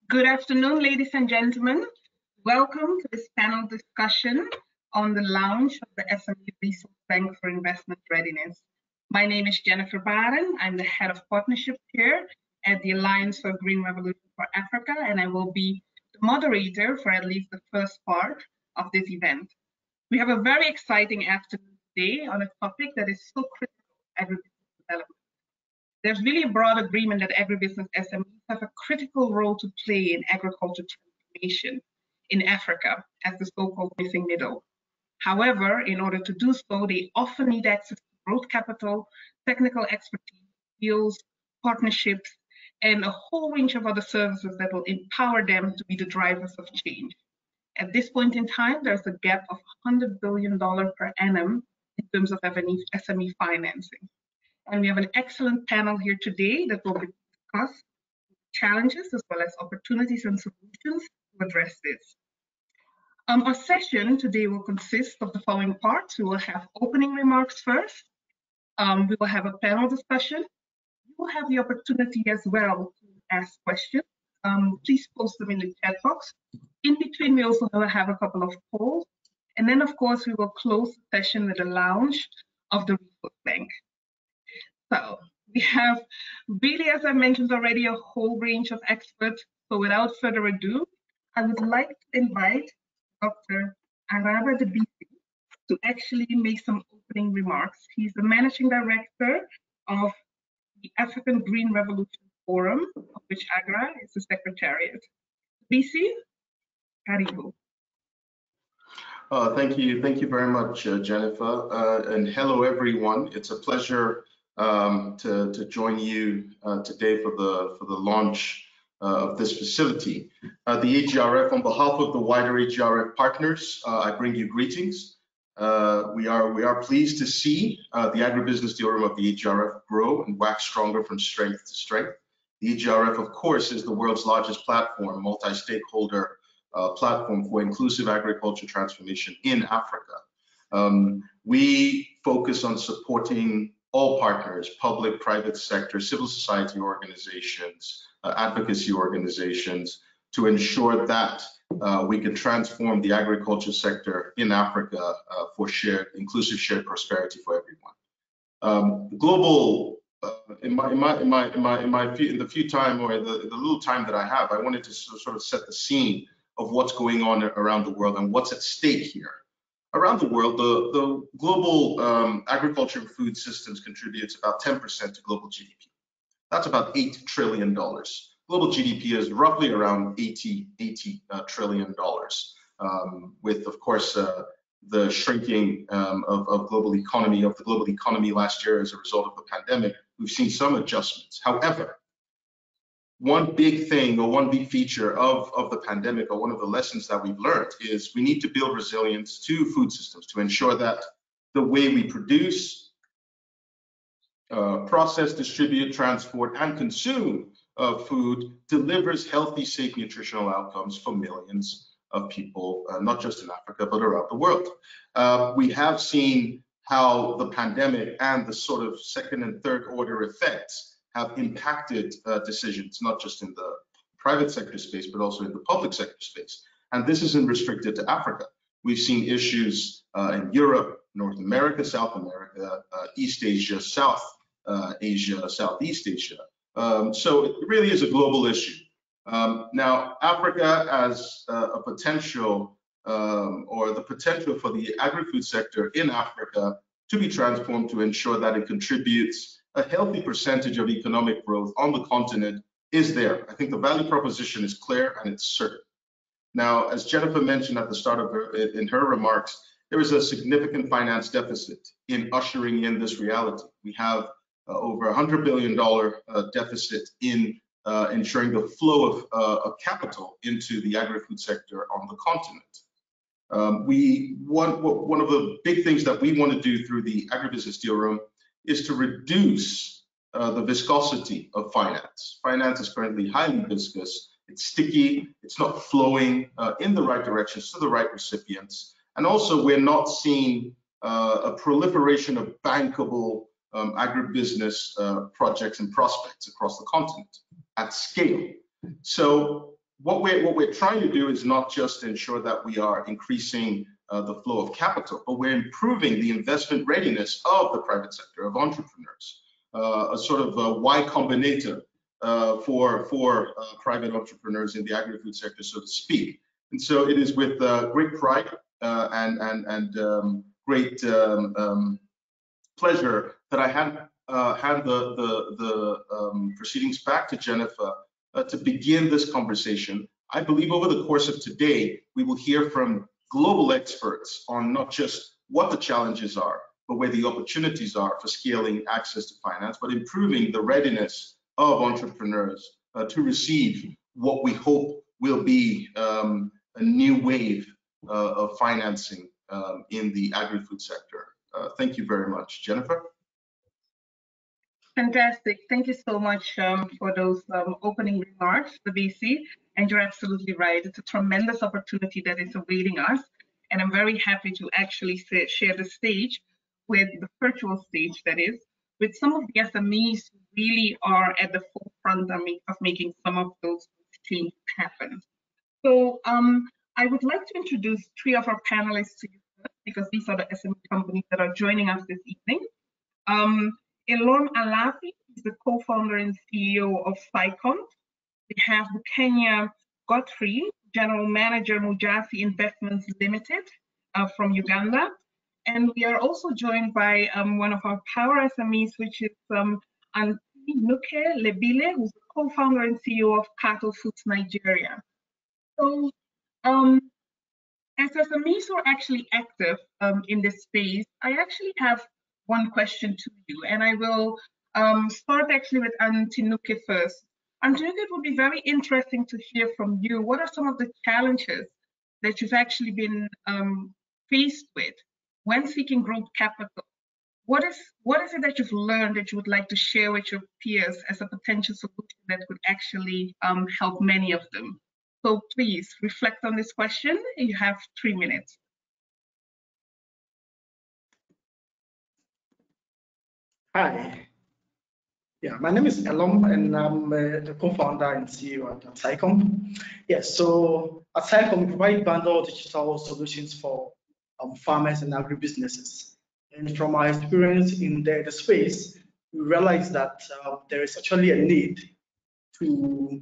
Good afternoon, ladies and gentlemen. Welcome to this panel discussion on the launch of the SME Resource Bank for Investment Readiness. My name is Jennifer Baren. I'm the head of partnerships here at the Alliance for Green Revolution for Africa, and I will be the moderator for at least the first part of this event. We have a very exciting afternoon today on a topic that is so critical to agribusiness development. There's really a broad agreement that agribusiness SMEs have a critical role to play in agriculture transformation in Africa as the so-called missing middle. However, in order to do so, they often need access to growth capital, technical expertise, skills, partnerships, and a whole range of other services that will empower them to be the drivers of change. At this point in time, there's a gap of $100 billion per annum in terms of SME financing. And we have an excellent panel here today that will discuss challenges as well as opportunities and solutions to address this. Our session today will consist of the following parts. We will have opening remarks first. We will have a panel discussion. You will have the opportunity as well to ask questions. Please post them in the chat box. In between, we also have a couple of polls. And then, of course, we will close the session with the launch of the Resource Bank. So we have really, as I mentioned already, a whole range of experts. So without further ado, I would like to invite Dr. Araba Debisi to actually make some opening remarks. He's the Managing Director of the African Green Revolution Forum, of which AGRA is the Secretariat. Debisi, karibu. Thank you very much, Jennifer, and hello everyone. It's a pleasure to join you today for the launch of this facility. The AGRF, on behalf of the wider AGRF partners, I bring you greetings. We are pleased to see the Agribusiness Deal Room of the AGRF grow and wax stronger from strength to strength. The AGRF, of course, is the world's largest platform, multi-stakeholder platform for inclusive agriculture transformation in Africa. We focus on supporting all partners, public, private sector, civil society organizations, advocacy organizations, to ensure that we can transform the agriculture sector in Africa for inclusive shared prosperity for everyone. Global, in the few time or the little time that I have, I wanted to sort of set the scene of what's going on around the world and what's at stake here. Around the world, the global agriculture and food systems contributes about 10% to global GDP. That's about $8 trillion. Global GDP is roughly around $80 trillion, with, of course, the shrinking of the global economy last year as a result of the pandemic. We've seen some adjustments. However, one big thing or one big feature of the pandemic, or one of the lessons that we've learned, is we need to build resilience to food systems to ensure that the way we produce, process, distribute, transport, and consume food delivers healthy, safe, nutritional outcomes for millions of people, not just in Africa, but around the world. We have seen how the pandemic and the sort of second and third order effects have impacted decisions, not just in the private sector space, but also in the public sector space. And this isn't restricted to Africa. We've seen issues in Europe, North America, South America, East Asia, South Asia, Southeast Asia. So it really is a global issue. Now, Africa as a potential, or the potential for the agri-food sector in Africa to be transformed to ensure that it contributes a healthy percentage of economic growth on the continent is there. I think the value proposition is clear and it's certain. Now, as Jennifer mentioned at the start of her remarks, there is a significant finance deficit in ushering in this reality. We have over $100 billion deficit in ensuring the flow of capital into the agri-food sector on the continent. One of the big things that we want to do through the Agribusiness Deal Room is to reduce the viscosity of finance. Finance is currently highly viscous, it's sticky, it's not flowing in the right directions to the right recipients. And also we're not seeing a proliferation of bankable agribusiness projects and prospects across the continent at scale. So what we're trying to do is not just ensure that we are increasing the flow of capital, but we're improving the investment readiness of the private sector, of entrepreneurs, a sort of a Y Combinator for private entrepreneurs in the agri-food sector, so to speak. And so it is with great pride and great pleasure that I hand the proceedings back to Jennifer to begin this conversation. I believe over the course of today, we will hear from global experts on not just what the challenges are, but where the opportunities are for scaling access to finance, but improving the readiness of entrepreneurs to receive what we hope will be a new wave of financing in the agri-food sector. Thank you very much. Jennifer? Fantastic. Thank you so much for those opening remarks, BC. And you're absolutely right. It's a tremendous opportunity that is awaiting us. And I'm very happy to actually share the stage with the virtual stage, that is, with some of the SMEs who really are at the forefront of making some of those changes happen. So I would like to introduce three of our panelists to you first, because these are the SME companies that are joining us this evening. Elorm Alafi is the co-founder and CEO of SciCont. We have the Kenya Godfrey, General Manager, Mujasi Investments Limited from Uganda. And we are also joined by one of our power SMEs, which is Nuke Lebile, who's the co-founder and CEO of Cattle Foods Nigeria. So as SMEs who are actually active in this space, I actually have one question to you, and I will start actually with Nuke first. Nuke, it would be very interesting to hear from you. What are some of the challenges that you've actually been faced with when seeking growth capital? What is it that you've learned that you would like to share with your peers as a potential solution that could actually help many of them? So please reflect on this question. You have 3 minutes. Hi. Yeah, my name is Elorm, and I'm the co-founder and CEO at SciCont. Yes, so at SciCont, we provide bundled digital solutions for farmers and agribusinesses. And from our experience in the space, we realized that there is actually a need to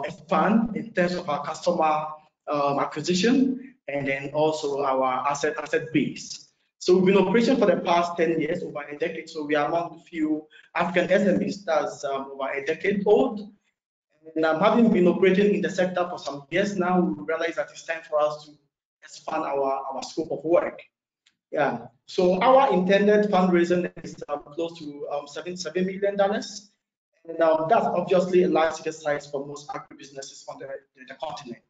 expand in terms of our customer acquisition and then also our asset base. So we've been operating for the past 10 years, over a decade. So we are among the few African SMEs that's over a decade old. And having been operating in the sector for some years now, we realize that it's time for us to expand our scope of work. Yeah. So our intended fundraising is close to $7 million. And that's obviously a large ticket size for most agribusinesses on the continent.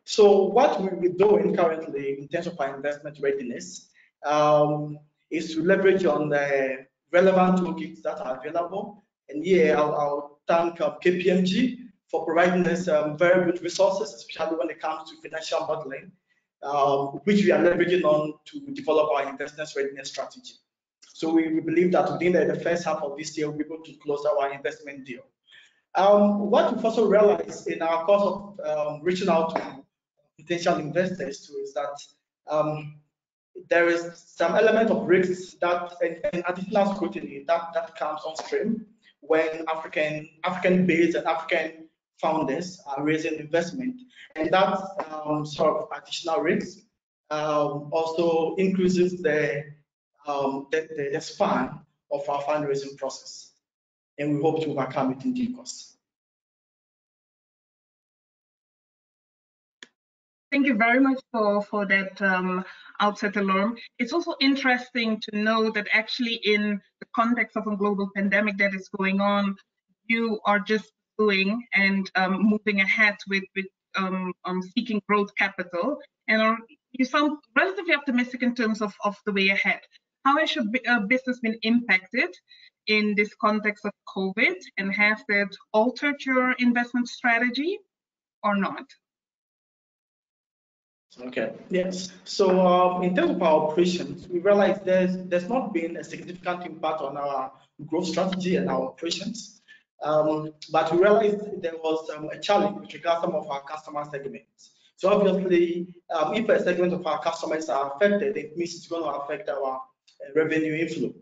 So what we're doing currently in terms of our investment readiness is to leverage on the relevant toolkits that are available. And here I'll thank KPMG for providing us very good resources, especially when it comes to financial modeling, which we are leveraging on to develop our investment readiness strategy. So we believe that within the first half of this year, we'll be able to close our investment deal. What we've also realized in our course of reaching out to potential investors too is that there is some element of risks that and additional scrutiny that comes on stream when African-based and African founders are raising investment, and that sort of additional risk also increases the span of our fundraising process, and we hope to overcome it in due course. Thank you very much for that outset, Elorm. It's also interesting to know that actually in the context of a global pandemic that is going on, you are just doing and moving ahead with seeking growth capital, and you sound relatively optimistic in terms of the way ahead. How has your business been impacted in this context of COVID, and has that altered your investment strategy or not? Okay, yes. So in terms of our operations, we realized there's not been a significant impact on our growth strategy and our operations. But we realized there was a challenge with regards to some of our customer segments. So obviously, if a segment of our customers are affected, it means it's going to affect our revenue inflow.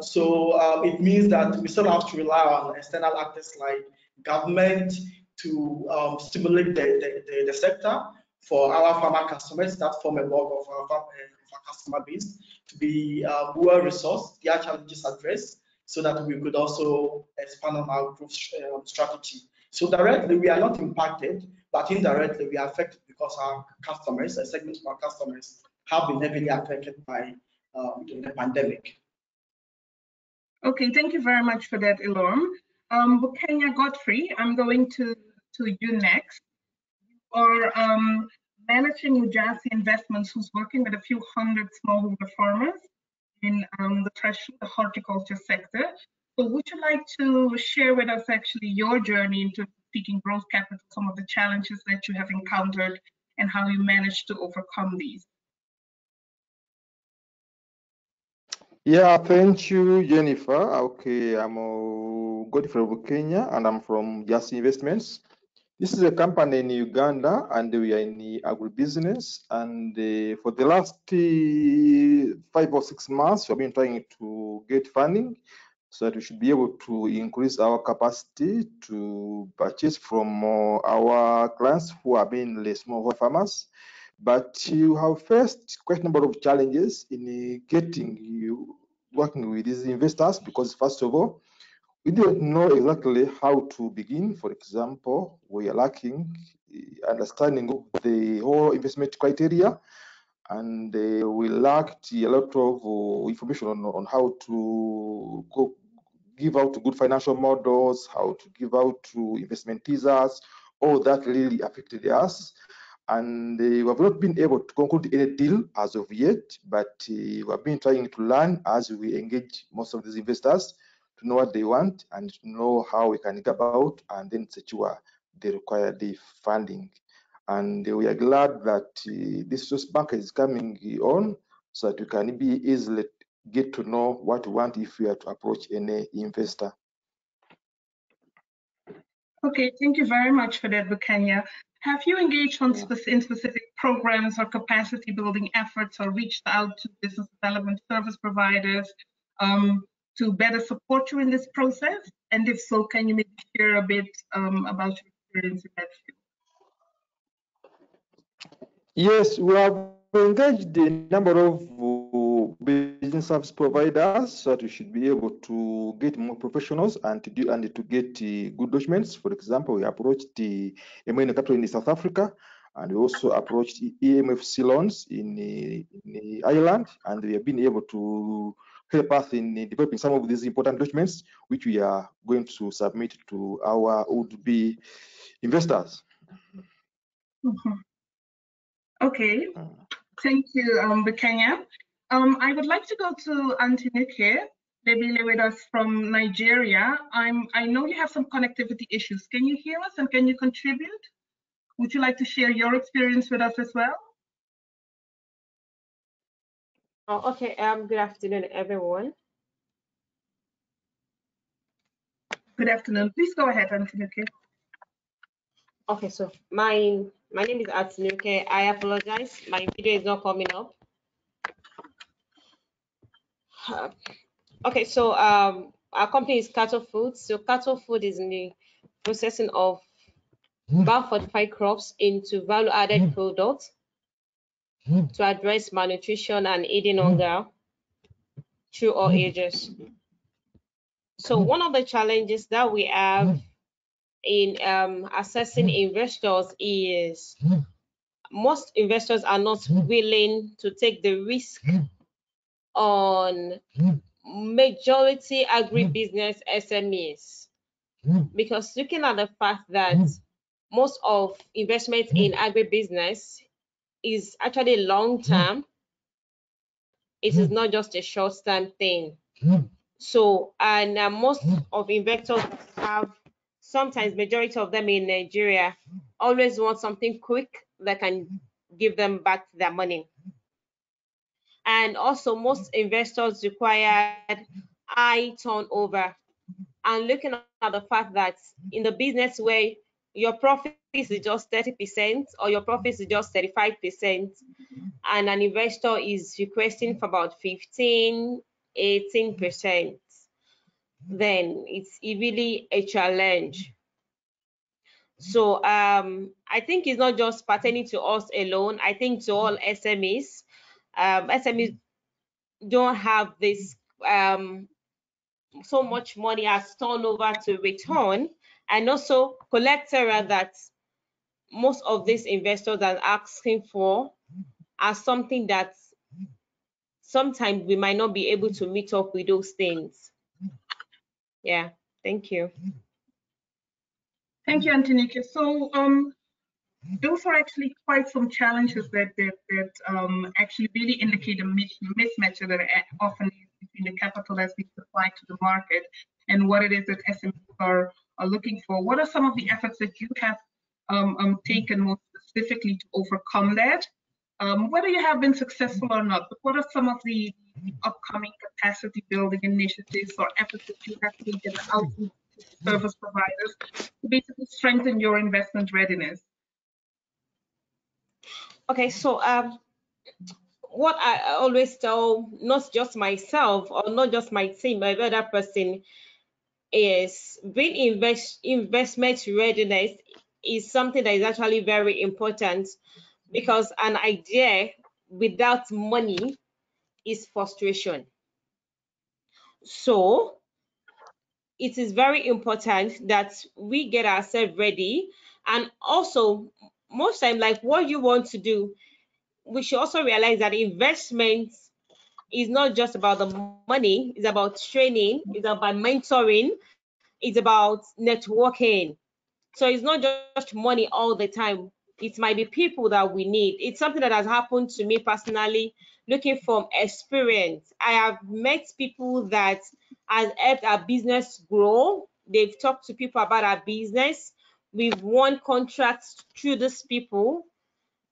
So it means that we still have to rely on external actors like government to stimulate the sector for our farmer customers that form a bulk of our customer base to be well resourced, their challenges addressed, so that we could also expand on our growth strategy. So directly we are not impacted, but indirectly we are affected because our customers, a segment of our customers, have been heavily affected by the pandemic. Okay, thank you very much for that, Ilom. Bukenya Godfrey, I'm going to you next. Or managing Ujasi Investments, who's working with a few hundred smallholder farmers in the the horticulture sector. So would you like to share with us actually your journey into seeking growth capital, some of the challenges that you have encountered and how you managed to overcome these? Yeah, thank you, Jennifer. Okay, I'm Godfrey Bukenya and I'm from Ujasi Investments. This is a company in Uganda and we are in the agribusiness, and for the last 5 or 6 months we've been trying to get funding so that we should be able to increase our capacity to purchase from our clients who are mainly smallholder farmers. But you have faced quite a number of challenges in working with these investors, because first of all, we don't know exactly how to begin. For example, we are lacking understanding of the whole investment criteria, and we lacked a lot of information on how to give out good financial models, how to give out to investment teasers. All that really affected us. And we have not been able to conclude any deal as of yet, but we have been trying to learn as we engage most of these investors to know what they want and to know how we can get about and then secure the required funding. And we are glad that this resource bank is coming on so that we can be easily get to know what we want if we are to approach any investor. Okay, thank you very much for that, Bukenya. Have you engaged in specific programs or capacity building efforts or reached out to business development service providers to better support you in this process? And if so, can you maybe share a bit about your experience in that field? Yes, we have engaged a number of business service providers so that we should be able to get more professionals and to get good documents. For example, we approached the MN Capital in South Africa, and we also approached EMFC loans in Ireland, and we have been able to help us in developing some of these important documents, which we are going to submit to our would-be investors. Mm-hmm. Okay, thank you, Bukenya. I would like to go to Antinuke Lebile with us from Nigeria. I know you have some connectivity issues. Can you hear us and can you contribute? Would you like to share your experience with us as well? Oh, okay. Good afternoon, everyone. Good afternoon. Please go ahead, Antinuke. Okay, so my name is Antinuke. I apologize. My video is not coming up. Okay, so our company is Cattle Food. So Cattle Food is in the processing of biofortified crops into value-added products to address malnutrition and eating hunger through all ages. So one of the challenges that we have in assessing investors is most investors are not willing to take the risk on majority agribusiness SMEs, because looking at the fact that most of investment in agribusiness is actually long term, it is not just a short term thing. So, and most of investors have, sometimes majority of them in Nigeria, always want something quick that can give them back their money. And also, most investors required high turnover. And looking at the fact that in the business where your profit is just 30% or your profit is just 35%, and an investor is requesting for about 15, 18%, then it's really a challenge. So I think it's not just pertaining to us alone. I think to all SMEs. SMEs don't have this so much money as turnover to return, and also collateral that most of these investors are asking for are something that sometimes we might not be able to meet up with those things. Yeah, thank you. Thank you, Antonika. So those are actually quite some challenges that actually really indicate a mismatch that often is between the capital that's being supplied to the market and what it is that SMEs are looking for. What are some of the efforts that you have taken more specifically to overcome that? Whether you have been successful or not, but what are some of the upcoming capacity building initiatives or efforts that you have taken out to service providers to basically strengthen your investment readiness? Okay, so what I always tell, not just myself or not just my team, but every other person, is being investment readiness is something that is actually very important, because an idea without money is frustration. So it is very important that we get ourselves ready, and also most time, like what you want to do, we should also realize that investment is not just about the money, it's about training, it's about mentoring, it's about networking. So it's not just money all the time. It might be people that we need. It's something that has happened to me personally, looking from experience. I have met people that has helped our business grow. They've talked to people about our business. We've won contracts through these people.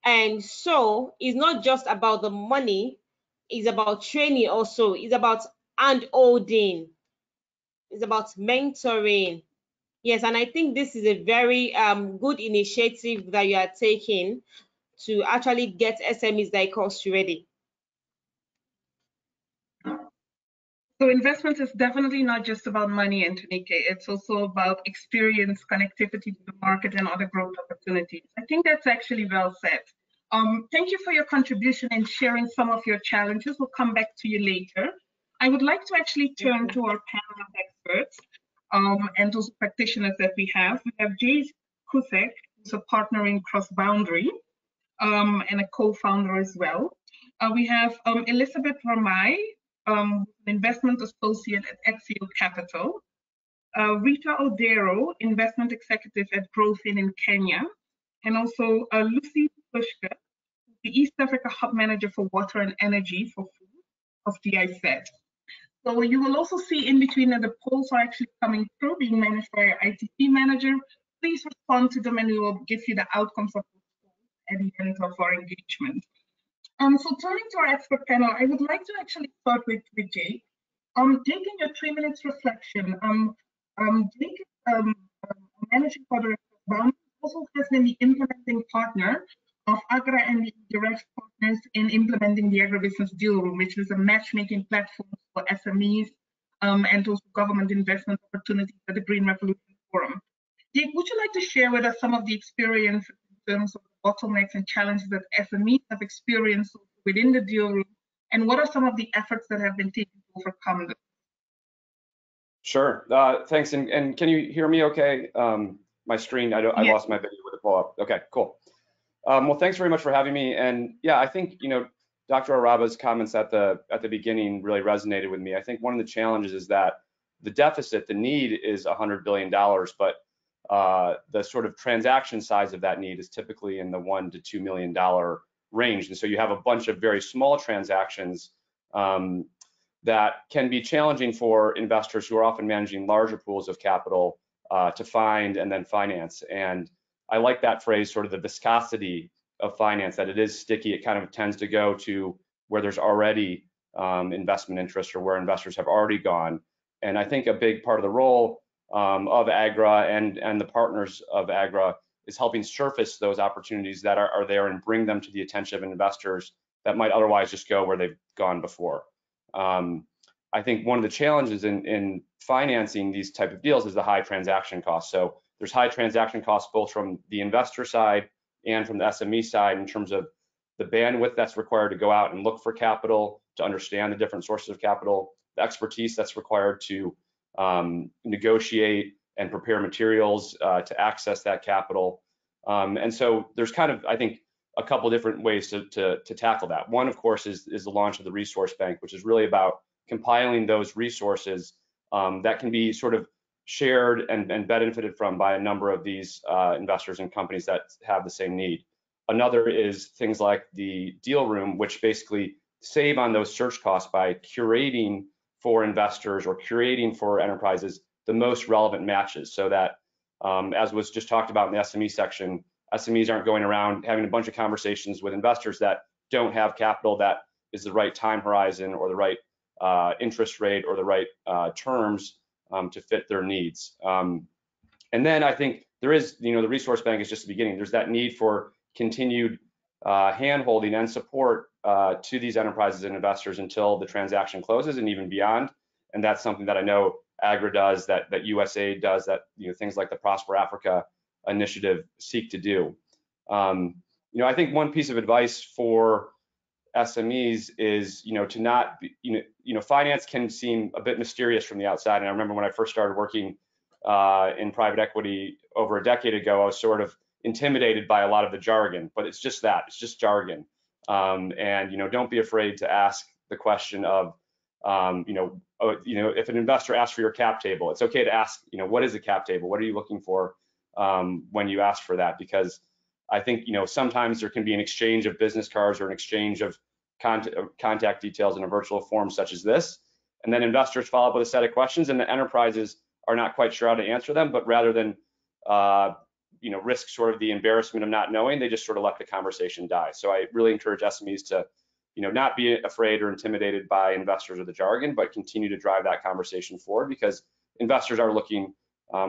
And so it's not just about the money, it's about training also. It's about hand-holding. It's about mentoring. Yes, and I think this is a very good initiative that you are taking to actually get SMEs like us ready. So investment is definitely not just about money, Antonika. It's also about experience, connectivity to the market, and other growth opportunities. I think that's actually well said. Thank you for your contribution and sharing some of your challenges. We'll come back to you later. I would like to actually turn to our panel of experts and those practitioners that we have. We have Jay Kusek, who's a partner in CrossBoundary and a co-founder as well. We have Elizabeth Ramai, an investment associate at Exio Capital. Rita Odero, investment executive at Growthin in Kenya. And also Lucy Pushka, the East Africa Hub Manager for Water and Energy for Food of GIZ. So you will also see in between that the polls are actually coming through, being managed by our ITP manager. Please respond to them and we will give you the outcomes of those polls at the end of our engagement. So turning to our expert panel, I would like to actually start with Jake. Jake, in your 3 minutes reflection, Jake is managing partner of also has been the implementing partner of Agra and the direct partners in implementing the Agribusiness Deal Room, which is a matchmaking platform for SMEs and also government investment opportunities at the Green Revolution Forum. Jake, would you like to share with us some of the experience in terms of the bottlenecks and challenges that SMEs have experienced within the deal room, and what are some of the efforts that have been taken to overcome them? Sure. Thanks. And can you hear me okay? My screen, I lost my video with the pull-up. Okay, cool. Well, thanks very much for having me. And yeah, I think, Dr. Araba's comments at the beginning really resonated with me. I think one of the challenges is that the deficit, the need is $100 billion, but the sort of transaction size of that need is typically in the $1 to $2 million range. And so you have a bunch of very small transactions that can be challenging for investors who are often managing larger pools of capital to find and then finance. And I like that phrase, sort of the viscosity finance, that it is sticky. It kind of tends to go to where there's already investment interest or where investors have already gone. And I think a big part of the role of AGRA and the partners of AGRA is helping surface those opportunities that are there and bring them to the attention of investors that might otherwise just go where they've gone before. I think one of the challenges in financing these type of deals is the high transaction costs. So there's high transaction costs both from the investor side and from the SME side in terms of the bandwidth that's required to go out and look for capital, to understand the different sources of capital, the expertise that's required to negotiate and prepare materials to access that capital. And so there's kind of, I think, a couple different ways to tackle that. One, of course, is the launch of the Resource Bank, which is really about compiling those resources that can be sort of shared and benefited from by a number of these investors and companies that have the same need. Another is things like the Deal Room, which basically save on those search costs by curating for investors or curating for enterprises the most relevant matches, so that, as was just talked about in the SME section, SMEs aren't going around having a bunch of conversations with investors that don't have capital that is the right time horizon or the right interest rate or the right terms to fit their needs. And then I think there is, the Resource Bank is just the beginning. There's that need for continued hand-holding and support to these enterprises and investors until the transaction closes and even beyond. And that's something that I know AGRA does, that USAID does, that things like the Prosper Africa initiative seek to do. I think one piece of advice for SMEs is, to not, finance can seem a bit mysterious from the outside. And I remember when I first started working in private equity over a decade ago, I was sort of intimidated by a lot of the jargon, but it's just that, it's just jargon. And don't be afraid to ask the question of, if an investor asks for your cap table, it's okay to ask, what is a cap table? What are you looking for when you ask for that? Because I think, sometimes there can be an exchange of business cards or an exchange of contact details in a virtual form such as this. And then investors follow up with a set of questions and the enterprises are not quite sure how to answer them, but rather than, risk sort of the embarrassment of not knowing, they just sort of let the conversation die. So I really encourage SMEs to, not be afraid or intimidated by investors or the jargon, but continue to drive that conversation forward, because investors are looking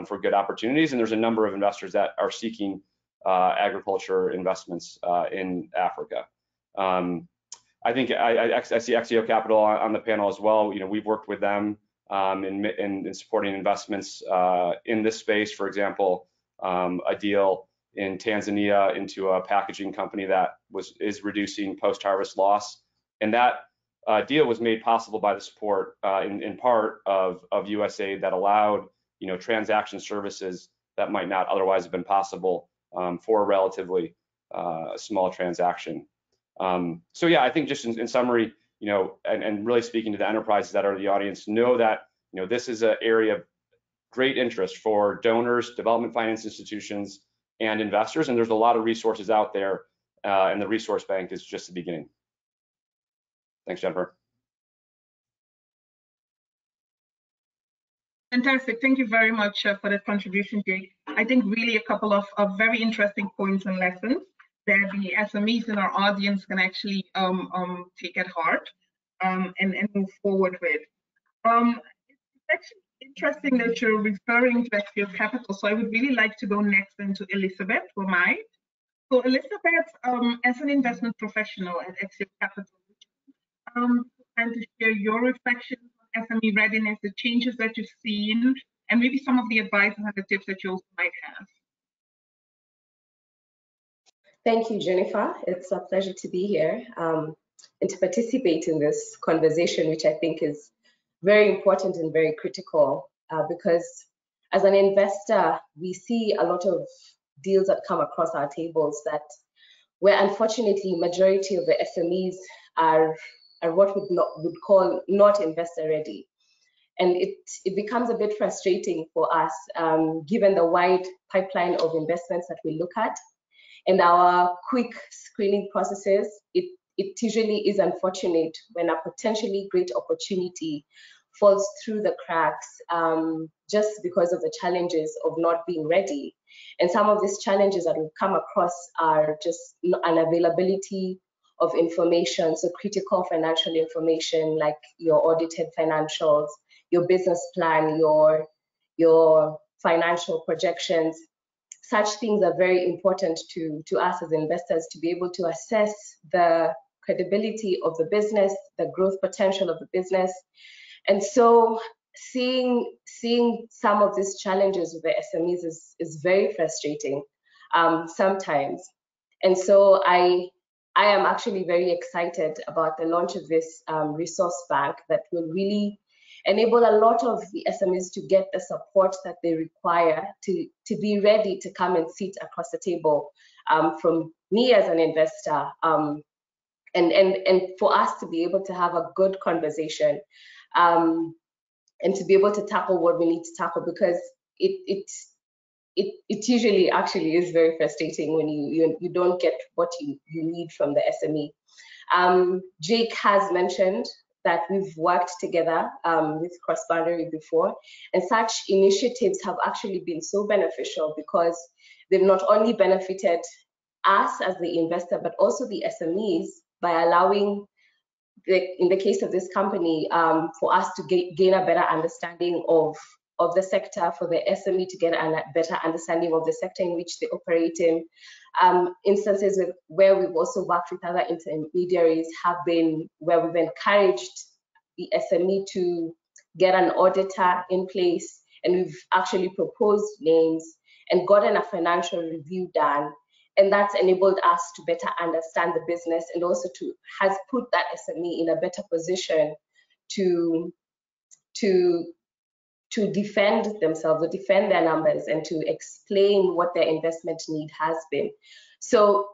for good opportunities. And there's a number of investors that are seeking agriculture investments in Africa. I think I see Exio Capital on the panel as well. We've worked with them in supporting investments in this space. For example, a deal in Tanzania into a packaging company that is reducing post-harvest loss, and that deal was made possible by the support in part of USAID that allowed transaction services that might not otherwise have been possible for a relatively small transaction. So yeah, I think just in summary, and really speaking to the enterprises that are the audience, know that this is an area of great interest for donors, development finance institutions, and investors, and there's a lot of resources out there, and the Resource Bank is just the beginning. Thanks, Jennifer. Fantastic. Thank you very much for that contribution, Jake. I think really a couple of very interesting points and lessons that the SMEs in our audience can actually take at heart and move forward with. It's actually interesting that you're referring to Exio Capital, so I would really like to go next into Elizabeth Romai. So Elizabeth, as an investment professional at Exio Capital, and to share your reflections on SME readiness, the changes that you've seen, and maybe some of the advice and the tips that you also might have. Thank you, Jennifer. It's a pleasure to be here and to participate in this conversation, which I think is very important and very critical because as an investor, we see a lot of deals that come across our tables that where unfortunately majority of the SMEs are what we would call not investor ready. And it becomes a bit frustrating for us given the wide pipeline of investments that we look at and our quick screening processes. It usually is unfortunate when a potentially great opportunity falls through the cracks just because of the challenges of not being ready. And some of these challenges that we've come across are just unavailability of information, so critical financial information like your audited financials, your business plan, your financial projections. Such things are very important to us as investors to be able to assess the credibility of the business, the growth potential of the business. And so seeing some of these challenges with the SMEs is very frustrating sometimes. And so I am actually very excited about the launch of this resource bank that will really enable a lot of the SMEs to get the support that they require to be ready to come and sit across the table from me as an investor, and for us to be able to have a good conversation and to be able to tackle what we need to tackle, because it usually actually is very frustrating when you don't get what you need from the SME. Jake has mentioned that we've worked together with CrossBoundary before, and such initiatives have actually been so beneficial because they've not only benefited us as the investor, but also the SMEs by allowing, in the case of this company, for us to gain a better understanding of the sector, for the SME to get a better understanding of the sector in which they operate in. Instances where we've also worked with other intermediaries have been where we've encouraged the SME to get an auditor in place, and we've actually proposed names and gotten a financial review done. And that's enabled us to better understand the business, and also has put that SME in a better position to defend themselves, or defend their numbers, and to explain what their investment need has been. So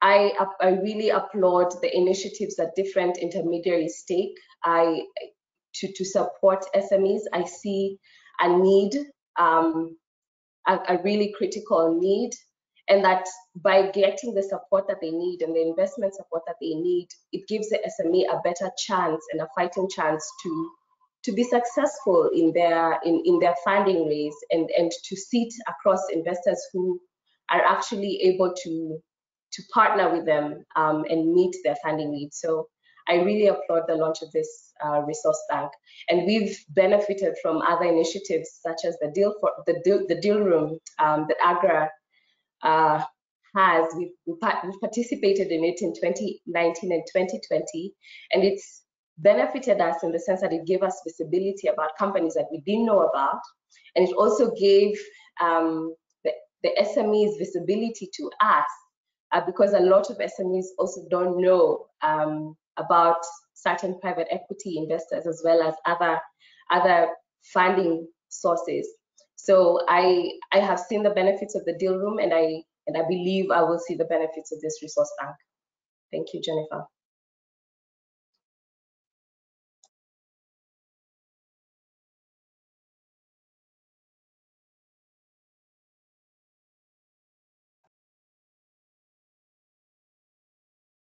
I really applaud the initiatives that different intermediaries take to support SMEs. I see a need, a really critical need, and that by getting the support that they need and the investment support that they need, it gives the SME a better chance and a fighting chance to be successful in their funding raise, and to sit across investors who are actually able to partner with them and meet their funding needs. So I really applaud the launch of this resource bank, and we've benefited from other initiatives such as the Deal Room that Agra has. We've participated in it in 2019 and 2020, and it's benefited us in the sense that it gave us visibility about companies that we didn't know about, and it also gave the SMEs visibility to us, because a lot of SMEs also don't know about certain private equity investors as well as other funding sources. So I have seen the benefits of the Deal Room, and I believe I will see the benefits of this resource bank. Thank you, Jennifer.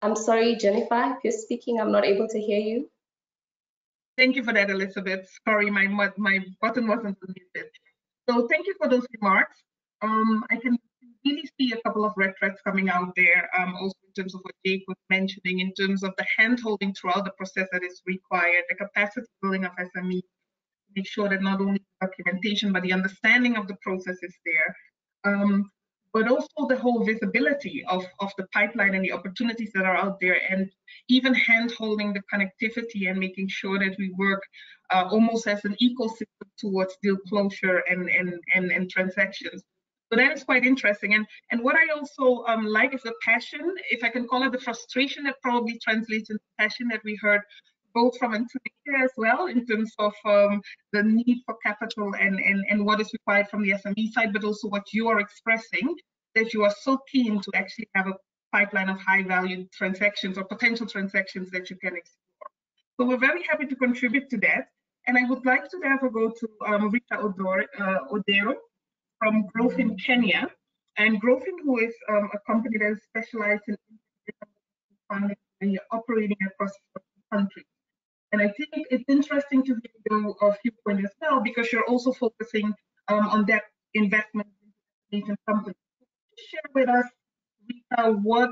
I'm sorry, Jennifer, if you're speaking, I'm not able to hear you. Thank you for that, Elizabeth. Sorry, my button wasn't unmuted. So thank you for those remarks. I can really see a couple of red threads coming out there, also in terms of what Jake was mentioning, in terms of the hand-holding throughout the process that is required, the capacity building of SMEs, to make sure that not only the documentation, but the understanding of the process is there. But also the whole visibility of the pipeline and the opportunities that are out there, and even hand-holding the connectivity and making sure that we work almost as an ecosystem towards deal closure and transactions. So that is quite interesting. And what I also like is the passion, if I can call it the frustration, that probably translates into passion that we heard both from Antonia as well, in terms of the need for capital and what is required from the SME side, but also what you are expressing, that you are so keen to actually have a pipeline of high value transactions or potential transactions that you can explore. So we're very happy to contribute to that. And I would like to therefore go to Rita Odero from Growth in Kenya. And Growth in, who is a company that is specialized in funding and operating across countries. And I think it's interesting to hear your viewpoint as well, because you're also focusing on that investment in companies. Share with us, Rita, what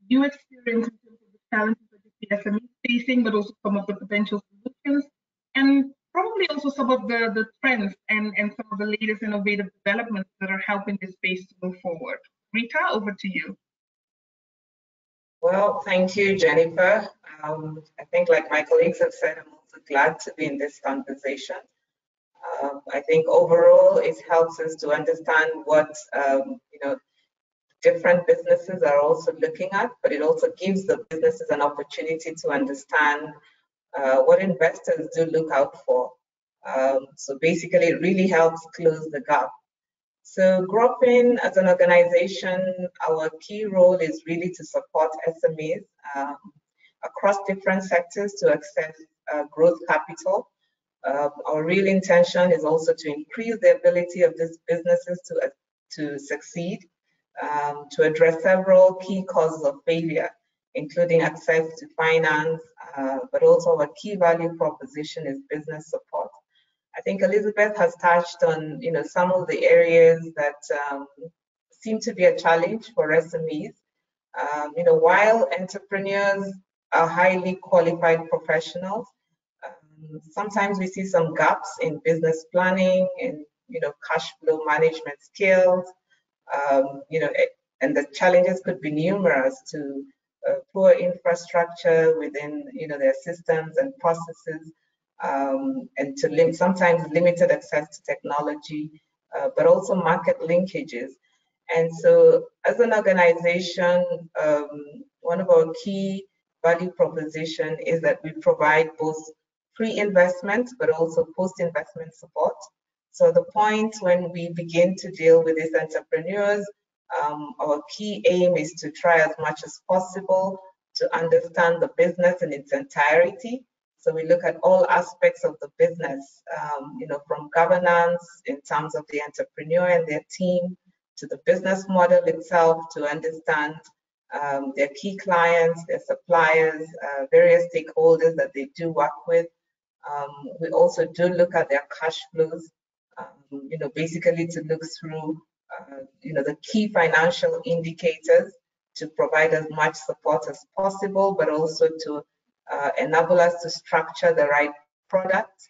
you experience in terms of the challenges that the SMEs facing, but also some of the potential solutions, and probably also some of the trends and some of the latest innovative developments that are helping this space to move forward. Rita, over to you. Well, thank you, Jennifer. I think, like my colleagues have said, I'm also glad to be in this conversation. I think overall it helps us to understand what different businesses are also looking at, but it also gives the businesses an opportunity to understand what investors do look out for. So basically, it really helps close the gap. So Gropin, as an organization, our key role is really to support SMEs across different sectors to access growth capital. Our real intention is also to increase the ability of these businesses to succeed, to address several key causes of failure, including access to finance, but also our key value proposition is business support. I think Elizabeth has touched on, some of the areas that seem to be a challenge for SMEs. While entrepreneurs are highly qualified professionals, sometimes we see some gaps in business planning and, cash flow management skills. And the challenges could be numerous, to poor infrastructure within, their systems and processes. And to sometimes limited access to technology, but also market linkages. And so as an organization, one of our key value proposition is that we provide both pre-investment, but also post-investment support. So the point when we begin to deal with these entrepreneurs, our key aim is to try as much as possible to understand the business in its entirety. So we look at all aspects of the business, from governance in terms of the entrepreneur and their team, to the business model itself, to understand their key clients, their suppliers, various stakeholders that they do work with. We also do look at their cash flows, basically to look through, the key financial indicators to provide as much support as possible, but also to enable us to structure the right product,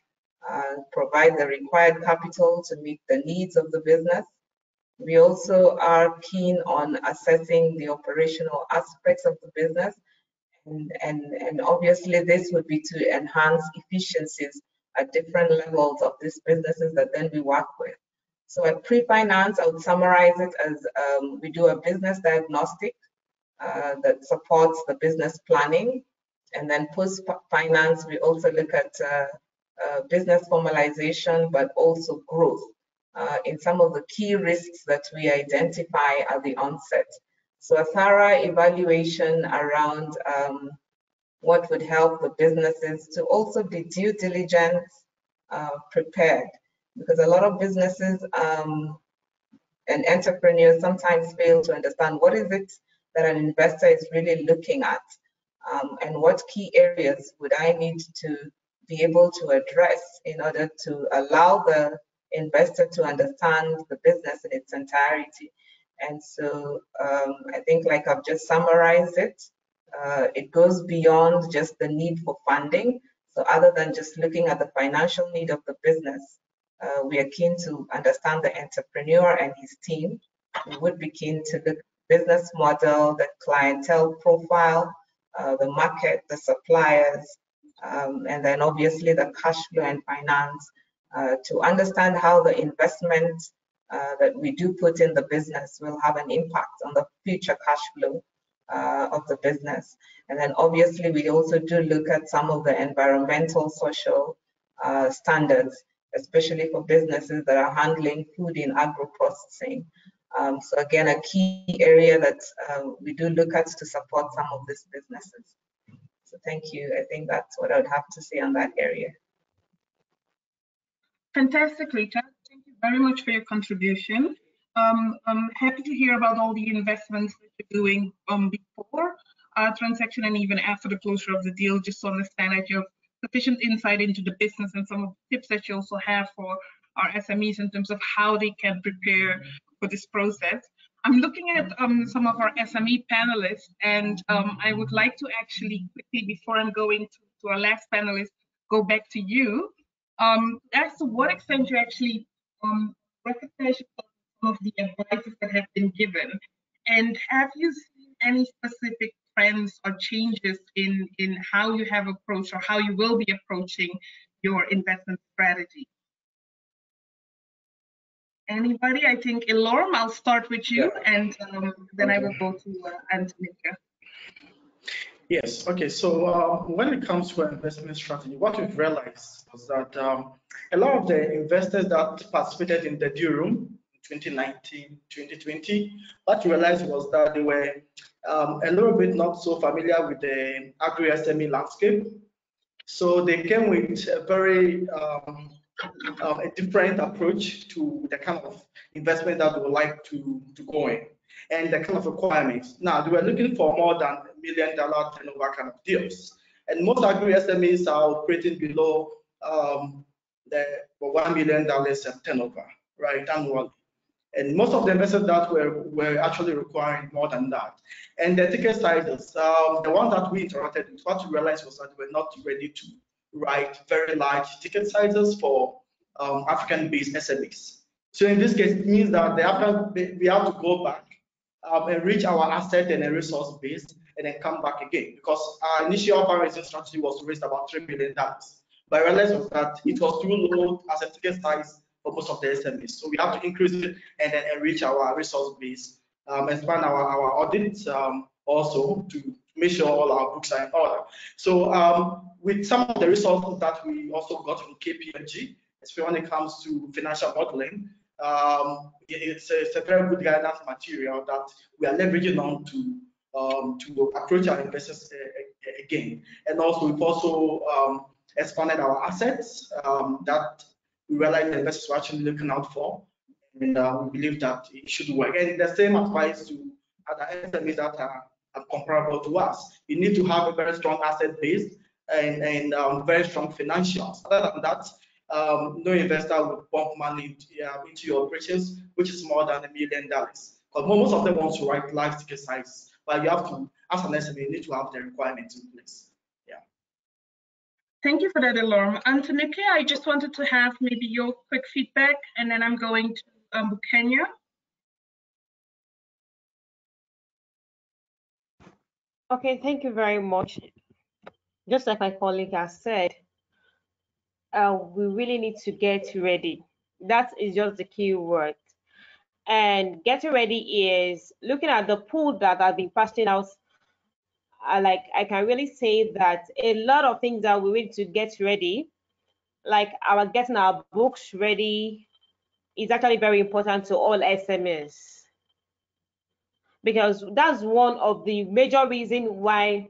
provide the required capital to meet the needs of the business. We also are keen on assessing the operational aspects of the business, and obviously this would be to enhance efficiencies at different levels of these businesses that then we work with. So at pre-finance, I would summarize it as we do a business diagnostic that supports the business planning. And then post-finance, we also look at business formalization, but also growth in some of the key risks that we identify at the onset. So a thorough evaluation around what would help the businesses to also be due diligence prepared, because a lot of businesses and entrepreneurs sometimes fail to understand what is it that an investor is really looking at. And what key areas would I need to be able to address in order to allow the investor to understand the business in its entirety. And so I think, like I've just summarized it, it goes beyond just the need for funding. So other than just looking at the financial need of the business, we are keen to understand the entrepreneur and his team. We would be keen to look at the business model, the clientele profile, the market, the suppliers, and then obviously the cash flow and finance to understand how the investment that we do put in the business will have an impact on the future cash flow of the business. And then obviously we also do look at some of the environmental, social standards, especially for businesses that are handling food in agro-processing. So again, a key area that we do look at to support some of these businesses. So thank you. I think that's what I would have to say on that area. Fantastic, Rita. Thank you very much for your contribution. I'm happy to hear about all the investments that you're doing before transaction and even after the closure of the deal, just to understand that you're sufficient insight into the business and some of the tips that you also have for our SMEs in terms of how they can prepare for this process. I'm looking at some of our SME panelists, and I would like to actually quickly, before I'm going to our last panelist, go back to you. As to what extent you actually recognize some of the advices that have been given, and have you seen any specific trends or changes in how you have approached or how you will be approaching your investment strategy? Anybody? I think Elorm, I'll start with you, and then I will go to Antonica. Yes, okay, so when it comes to investment strategy, what we've realized was that a lot of the investors that participated in the deal room in 2019, 2020, what we realized was that they were a little bit not so familiar with the agri-SME landscape. So they came with a very a different approach to the kind of investment that they would like to go in and the kind of requirements. Now, they were looking for more than $1 million turnover kind of deals. And most agri-SMEs are operating below the $1 million turnover, right, annually. And most of the investors that were actually requiring more than that. And the ticket sizes, the one that we interacted with, what we realized was that we were not ready to write very large ticket sizes for African-based SMEs. So in this case, it means that we have to go back and reach our asset and a resource base and then come back again, because our initial fundraising strategy was to raise about $3 million. But I realized was that it was too low as a ticket size for most of the SMEs. So we have to increase it and then enrich our resource base, expand our audits also to make sure all our books are in order. So with some of the resources that we also got from KPMG, especially when it comes to financial modeling, it's a very good guidance material that we are leveraging on to approach our investors again. And also we've also expanded our assets that we realize the investors are actually looking out for, and we believe that it should work. And the same applies to other SMEs that are comparable to us. You need to have a very strong asset base and very strong financials. Other than that, no investor will pump money into your operations, which is more than $1 million. Because most of them want to write large ticket size, but you have to, as an SME, you need to have the requirements in place. Yeah. Thank you for that, Elorm. Antonica, I just wanted to have maybe your quick feedback, and then I'm going to Kenya. Okay, thank you very much. Just like my colleague has said, we really need to get ready. That is just the key word. And getting ready is looking at the pool that I've been passing out. Like I can really say that a lot of things that we need to get ready, like getting our books ready, is actually very important to all SMEs, because that's one of the major reasons why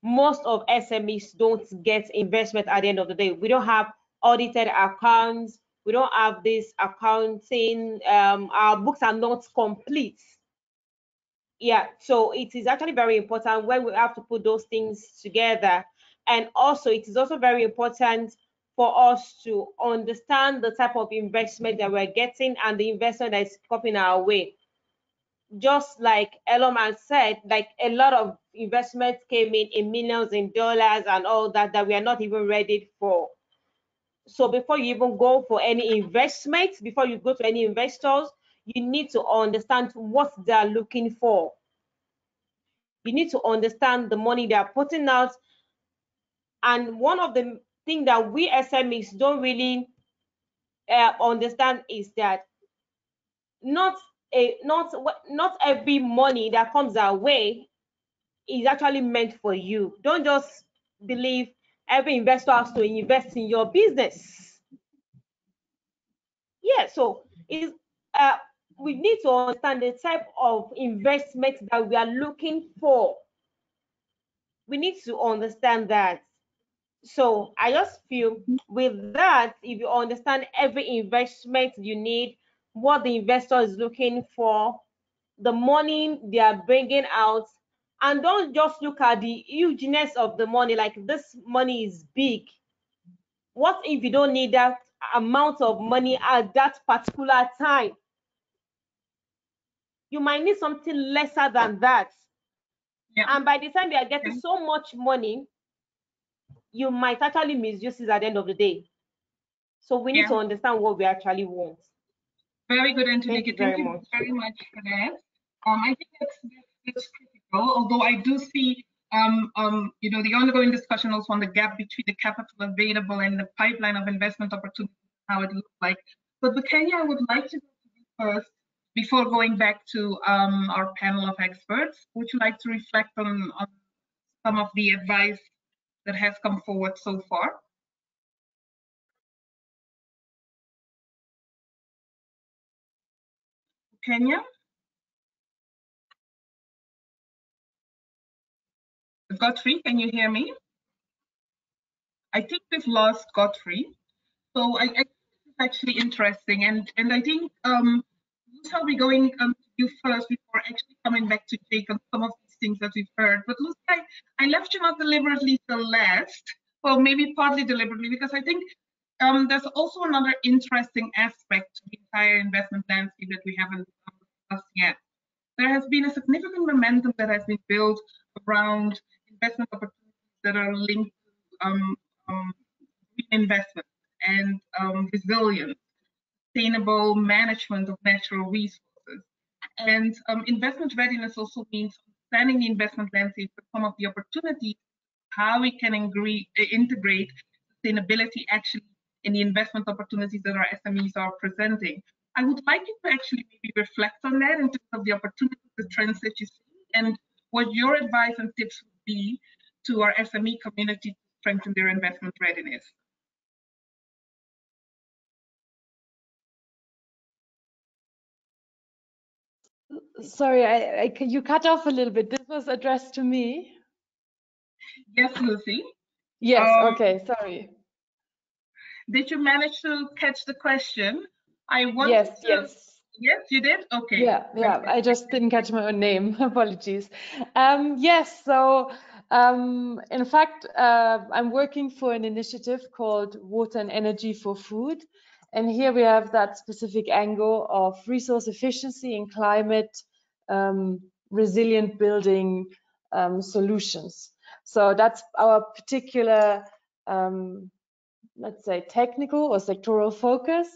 most of SMEs don't get investment at the end of the day. We don't have audited accounts. We don't have this accounting. Our books are not complete. Yeah, so it is actually very important when we have to put those things together. And also, it is also very important for us to understand the type of investment that we're getting and the investment that is coming our way. Just like Elorm said, like a lot of investments came in millions in dollars and all that we are not even ready for. So before you even go for any investment, before you go to any investors, you need to understand what they are looking for. You need to understand the money they are putting out. And one of the things that we SMEs don't really understand is that not every money that comes our way is actually meant for you. Don't just believe every investor has to invest in your business. Yeah, so we need to understand the type of investment that we are looking for. We need to understand that. So I just feel with that, if you understand every investment you need, what the investor is looking for, the money they are bringing out, And don't just look at the hugeness of the money, like this money is big. What if you don't need that amount of money at that particular time? You might need something lesser than that. Yeah. And by the time you are getting so much money, you might actually misuse it at the end of the day. So we need to understand what we actually want. Very good, Angelika. Thank you very much for that. I think that's critical, although I do see you know, the ongoing discussion also on the gap between the capital available and the pipeline of investment opportunities, how it looks like. But Kenya, I would like to go to you first before going back to our panel of experts. Would you like to reflect on some of the advice that has come forward so far? Kenya? Godfrey, can you hear me? I think we've lost Godfrey. So I think it's actually interesting. And I think Luz, I'll be going to you first before actually coming back to Jake on some of these things that we've heard. But Luz, I left you not deliberately till last, well, maybe partly deliberately, because I think there's also another interesting aspect to the entire investment landscape that we haven't discussed yet. There has been a significant momentum that has been built around investment opportunities that are linked to investment and resilience, sustainable management of natural resources. And investment readiness also means understanding the investment landscape for some of the opportunities, how we can integrate sustainability actually in the investment opportunities that our SMEs are presenting. I would like you to actually maybe reflect on that in terms of the opportunities, the trends that you see, and what your advice and tips would be to our SME community to strengthen their investment readiness. Sorry, you cut off a little bit. This was addressed to me. Yes, Lucy. Yes, okay, sorry. Did you manage to catch the question? Yes. Yes, you did? Okay. Yeah, I just didn't catch my own name. Apologies. Yes, so in fact, I'm working for an initiative called Water and Energy for Food. And here we have that specific angle of resource efficiency and climate resilient building solutions. So that's our particular let's say technical or sectoral focus,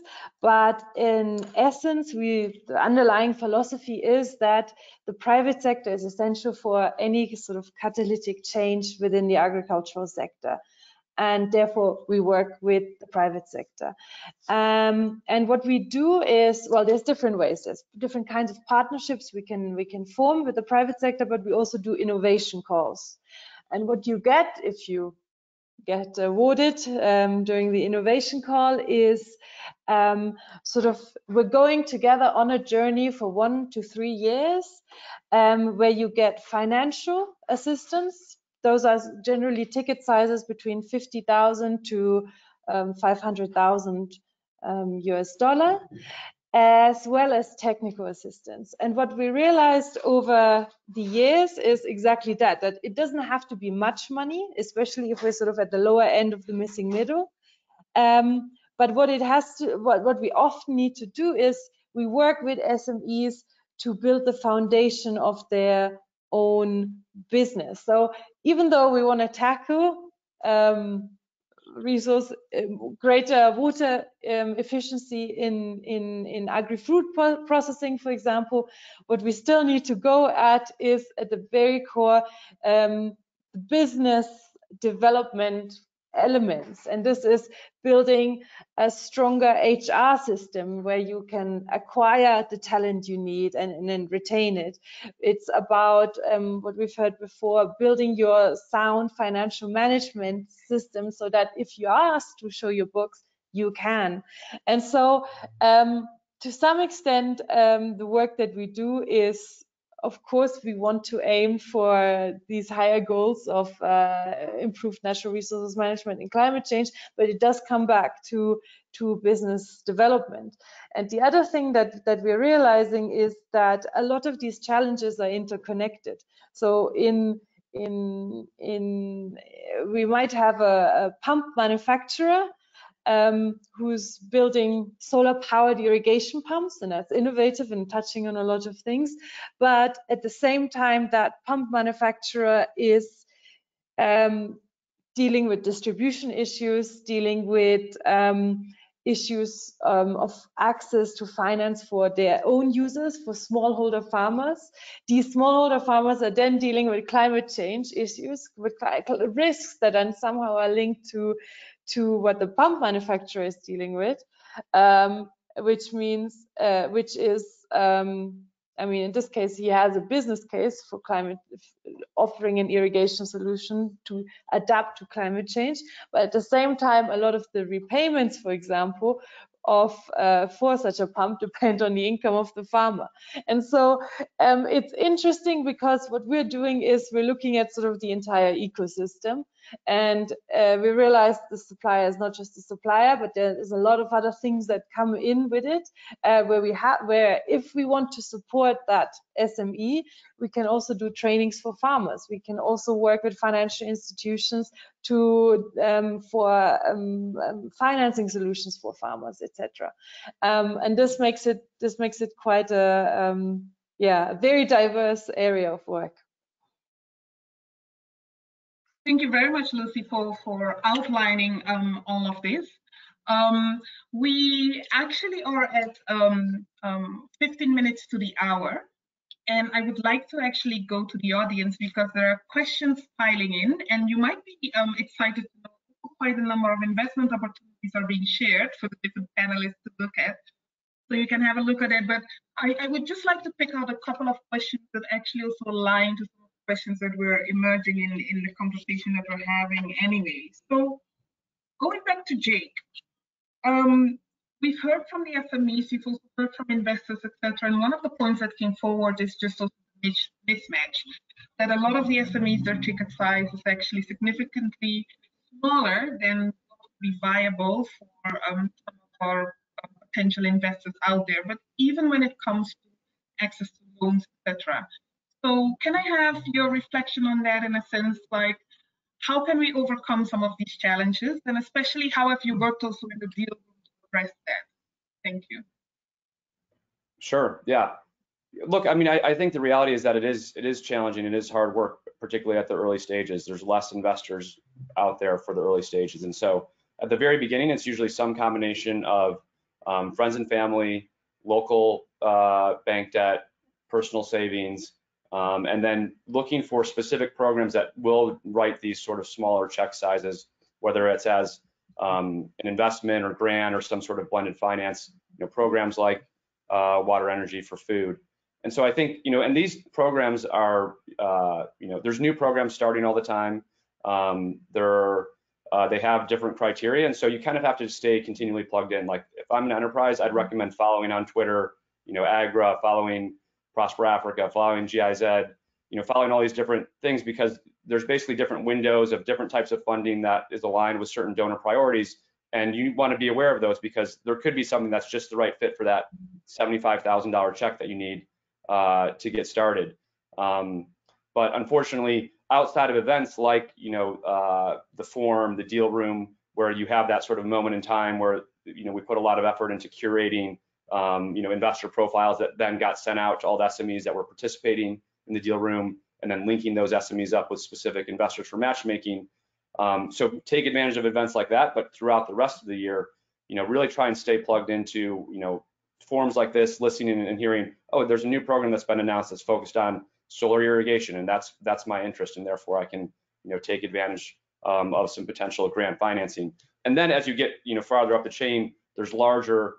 but in essence, the underlying philosophy is that the private sector is essential for any sort of catalytic change within the agricultural sector. And therefore, we work with the private sector. And what we do is, well, there's different ways. There's different kinds of partnerships we can form with the private sector, but we also do innovation calls. And what you get if you get awarded during the innovation call is sort of we're going together on a journey for 1 to 3 years where you get financial assistance. Those are generally ticket sizes between 50,000 to 500,000 US dollar, as well as technical assistance. And what we realized over the years is exactly that it doesn't have to be much money, especially if we're sort of at the lower end of the missing middle. But what we often need to do is we work with SMEs to build the foundation of their own business. So even though we want to tackle greater water efficiency in agri-fruit processing, for example, what we still need to go at is at the very core business development elements, and this is building a stronger HR system where you can acquire the talent you need and then retain it. It's about what we've heard before, building your sound financial management system so that if you are asked to show your books, you can. And so to some extent, the work that we do is of course, we want to aim for these higher goals of improved natural resources management and climate change, but it does come back to business development. And the other thing that we're realizing is that a lot of these challenges are interconnected. So we might have a pump manufacturer who's building solar-powered irrigation pumps, and that's innovative and touching on a lot of things. But at the same time, that pump manufacturer is dealing with distribution issues, dealing with issues of access to finance for their own users, for smallholder farmers. These smallholder farmers are then dealing with climate change issues, with risks that then somehow are linked to what the pump manufacturer is dealing with, which is, I mean, in this case, he has a business case for offering an irrigation solution to adapt to climate change. But at the same time, a lot of the repayments, for example, for such a pump depend on the income of the farmer. And so it's interesting because what we're doing is we're looking at sort of the entire ecosystem, and we realize the supplier is not just a supplier, but there is a lot of other things that come in with it, where if we want to support that SME, we can also do trainings for farmers. We can also work with financial institutions for financing solutions for farmers, etc. And this makes it quite a very diverse area of work. Thank you very much, Lucy, for outlining all of this. We actually are at 15 minutes to the hour, and I would like to actually go to the audience because there are questions piling in, and you might be excited to know quite a number of investment opportunities are being shared for the different panelists to look at. So you can have a look at it, but I would just like to pick out a couple of questions that actually also align to some of the questions that were emerging in the conversation that we're having anyway. So going back to Jake, we've heard from the SMEs, we've also heard from investors, etc. And one of the points that came forward is just also the mismatch, that a lot of the SMEs, their ticket size is actually significantly smaller than what would be viable for some of our potential investors out there. But even when it comes to access to loans, etc. So can I have your reflection on that, in a sense, like how can we overcome some of these challenges, and especially how have you worked also in the deal room to address that? Thank you. Sure. Yeah. Look, I mean, I think the reality is that it is challenging. It is hard work, particularly at the early stages. There's less investors out there for the early stages, and so at the very beginning, it's usually some combination of friends and family, local bank debt, personal savings, and then looking for specific programs that will write these sort of smaller check sizes, whether it's as an investment or grant or some sort of blended finance, programs like water, energy for food. And so I think, and these programs are, there's new programs starting all the time. They have different criteria, and so you kind of have to stay continually plugged in. Like if I'm an enterprise, I'd recommend following on Twitter, Agra, following Prosper Africa, following GIZ, following all these different things, because there's basically different windows of different types of funding that is aligned with certain donor priorities, and you want to be aware of those because there could be something that's just the right fit for that $75,000 check that you need to get started. But unfortunately, outside of events like the forum, the deal room, where you have that sort of moment in time where we put a lot of effort into curating investor profiles that then got sent out to all the SMEs that were participating in the deal room, and then linking those SMEs up with specific investors for matchmaking. So take advantage of events like that, but throughout the rest of the year, really try and stay plugged into forums like this, listening and hearing, oh, there's a new program that's been announced that's focused on solar irrigation, and that's my interest, and therefore I can take advantage of some potential grant financing. And then as you get farther up the chain, there's larger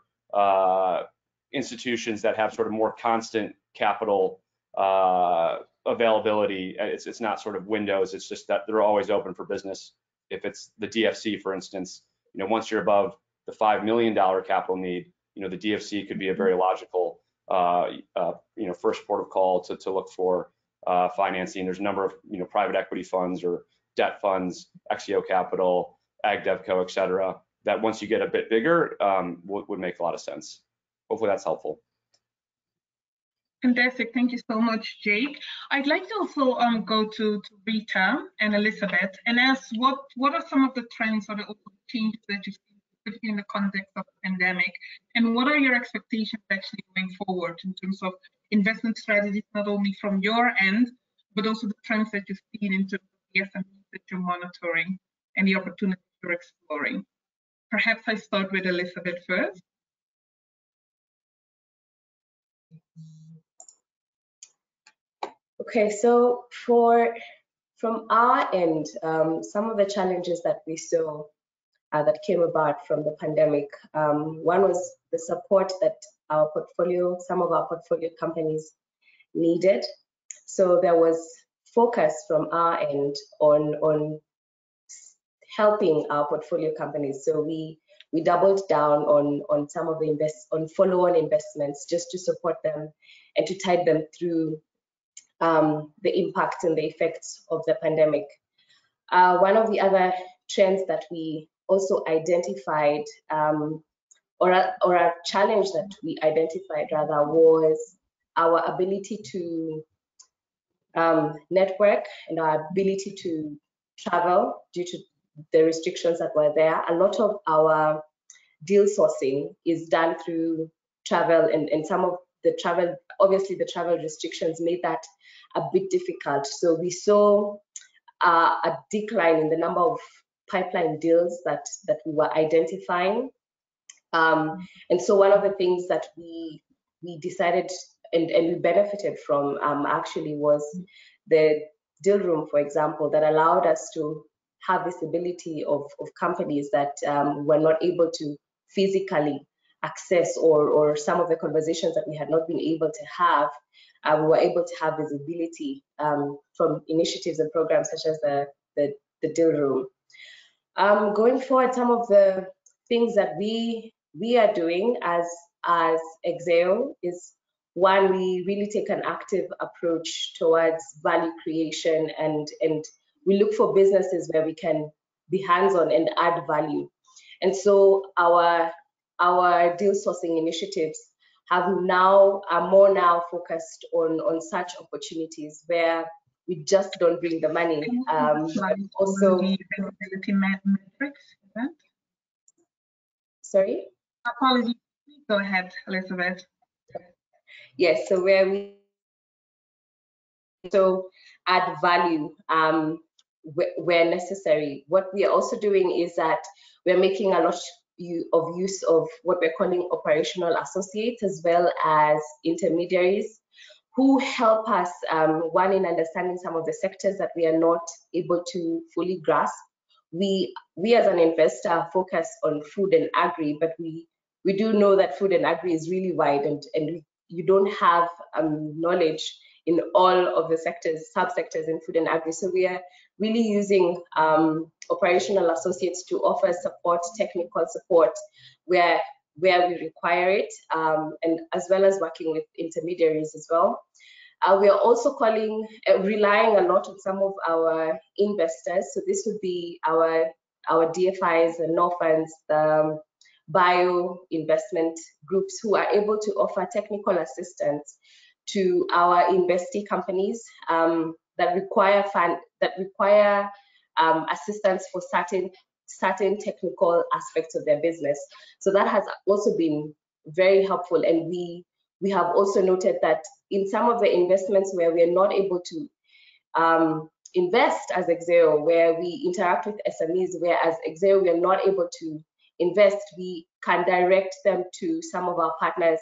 institutions that have sort of more constant capital availability. It's not sort of windows, it's just that they're always open for business. If it's the DFC, for instance, once you're above the $5 million capital need, the DFC could be a very logical first port of call to look for financing. There's a number of private equity funds or debt funds, Exio Capital, AgDevco, et cetera, that once you get a bit bigger would make a lot of sense. Hopefully that's helpful. Fantastic. Thank you so much, Jake. I'd like to also go to Rita and Elizabeth and ask what are some of the trends or the changes that you've seen in the context of the pandemic, and what are your expectations actually going forward in terms of investment strategies, not only from your end, but also the trends that you've seen in terms of the SMEs that you're monitoring and the opportunities you're exploring. Perhaps I start with Elizabeth first. Okay, so from our end, some of the challenges that we saw that came about from the pandemic, one was the support that some of our portfolio companies needed. So there was focus from our end on helping our portfolio companies. So we doubled down on some of the follow-on investments just to support them and to tide them through the impact and the effects of the pandemic. One of the other trends that we also identified, or a challenge that we identified rather, was our ability to network and our ability to travel due to the restrictions that were there. A lot of our deal sourcing is done through travel, and some of the travel, obviously the travel restrictions made that a bit difficult. So we saw a decline in the number of pipeline deals that we were identifying. And so one of the things that we decided and we benefited from actually was the deal room, for example, that allowed us to have visibility of companies that were not able to physically access, or some of the conversations that we had not been able to have, we were able to have visibility from initiatives and programs such as the deal room. Going forward, some of the things that we are doing as Exeo is, one, we really take an active approach towards value creation, and we look for businesses where we can be hands-on and add value. And so our deal sourcing initiatives are more now focused on such opportunities where we just don't bring the money. Also, the availability metrics. Sorry? Apologies. Go ahead, Elizabeth. Yes, so where we add value where necessary. What we are also doing is that we're making a lot of use of what we're calling operational associates, as well as intermediaries, who help us, one, in understanding some of the sectors that we are not able to fully grasp. We as an investor focus on food and agri, but we do know that food and agri is really wide, and you don't have knowledge in all of the subsectors in food and agri. So we are really using operational associates to offer support, technical support where we require it, and as well as working with intermediaries as well. We are also relying a lot on some of our investors. So this would be our DFIs and NO funds, the bio investment groups, who are able to offer technical assistance to our investee companies that require assistance for certain technical aspects of their business. So that has also been very helpful, and we have also noted that in some of the investments where we are not able to invest as Exeo, where we interact with SMEs, where as Exeo we are not able to invest, we can direct them to some of our partners,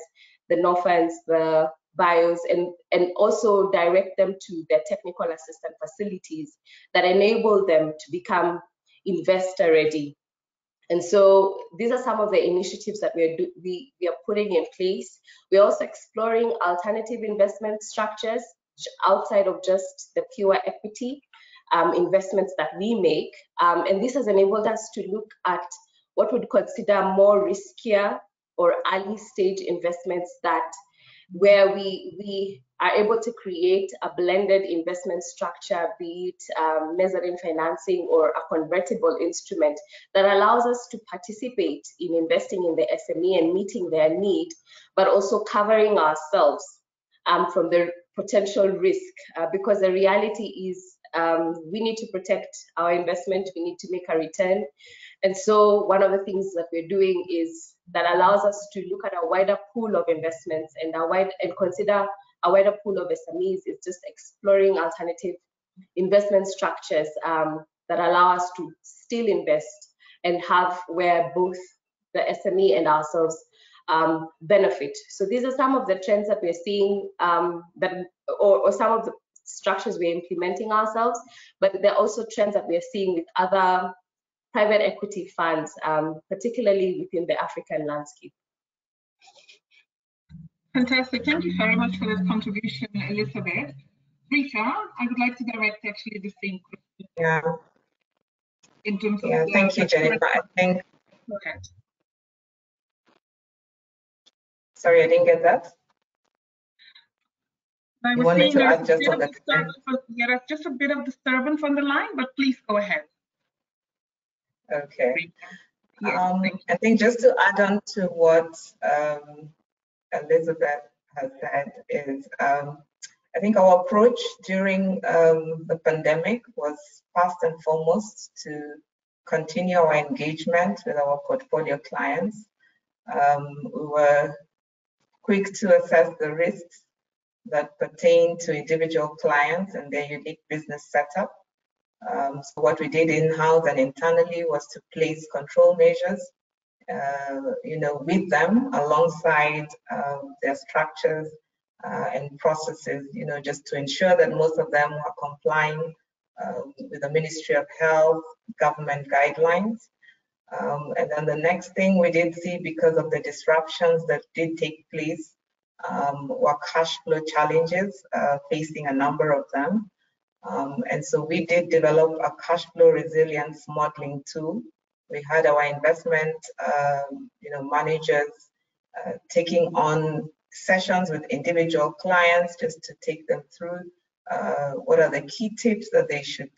the NOFANs, the bios, and also direct them to their technical assistance facilities that enable them to become investor ready. And so these are some of the initiatives that we are putting in place. We're also exploring alternative investment structures outside of just the pure equity investments that we make. And this has enabled us to look at what we'd consider more riskier or early stage investments that where we are able to create a blended investment structure, be it mezzanine financing or a convertible instrument that allows us to participate in investing in the SME and meeting their need, but also covering ourselves from the potential risk, because the reality is we need to protect our investment, we need to make a return. And so one of the things that we're doing is that allows us to look at a wider pool of investments and consider a wider pool of SMEs is just exploring alternative investment structures that allow us to still invest and have where both the SME and ourselves benefit. So these are some of the trends that we're seeing or some of the structures we're implementing ourselves, but there are also trends that we're seeing with other private equity funds, particularly within the African landscape. Fantastic. Thank you very much for this contribution, Elizabeth. Rita, I would like to direct actually the same question. Yeah. In terms of thank you, Jennifer. I think. Go ahead. Sorry, I didn't get that. I was saying there's just a bit of disturbance on the line, but please go ahead. Okay. Yes, I think just to add on to what Elizabeth has said is, I think our approach during the pandemic was first and foremost to continue our engagement with our portfolio clients. We were quick to assess the risks that pertain to individual clients and their unique business setup. So what we did in-house and internally was to place control measures, with them alongside their structures and processes, just to ensure that most of them are complying with the Ministry of Health, government guidelines. And then the next thing we did see, because of the disruptions that did take place, were cash flow challenges facing a number of them. And so we did develop a cash flow resilience modeling tool. We had our investment, managers taking on sessions with individual clients just to take them through what are the key tips that they should,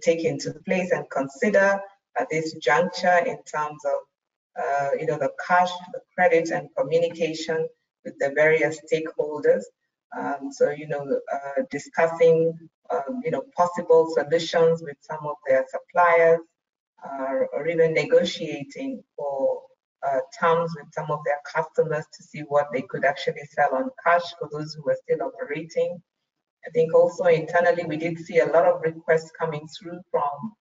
take into place and consider at this juncture in terms of, the cash, the credit, and communication with the various stakeholders. So, discussing, possible solutions with some of their suppliers, or even negotiating for terms with some of their customers to see what they could actually sell on cash for those who were still operating. I think also internally, we did see a lot of requests coming through from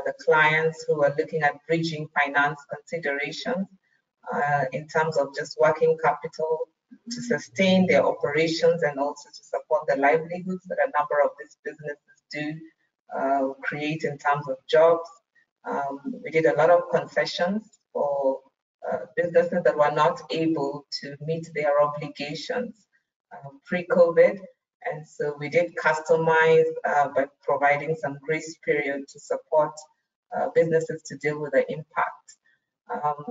the clients who were looking at bridging finance considerations in terms of just working capital to sustain their operations and also to support the livelihoods that a number of these businesses do create in terms of jobs. We did a lot of concessions for businesses that were not able to meet their obligations pre-COVID. And so we did customize by providing some grace period to support businesses to deal with the impact.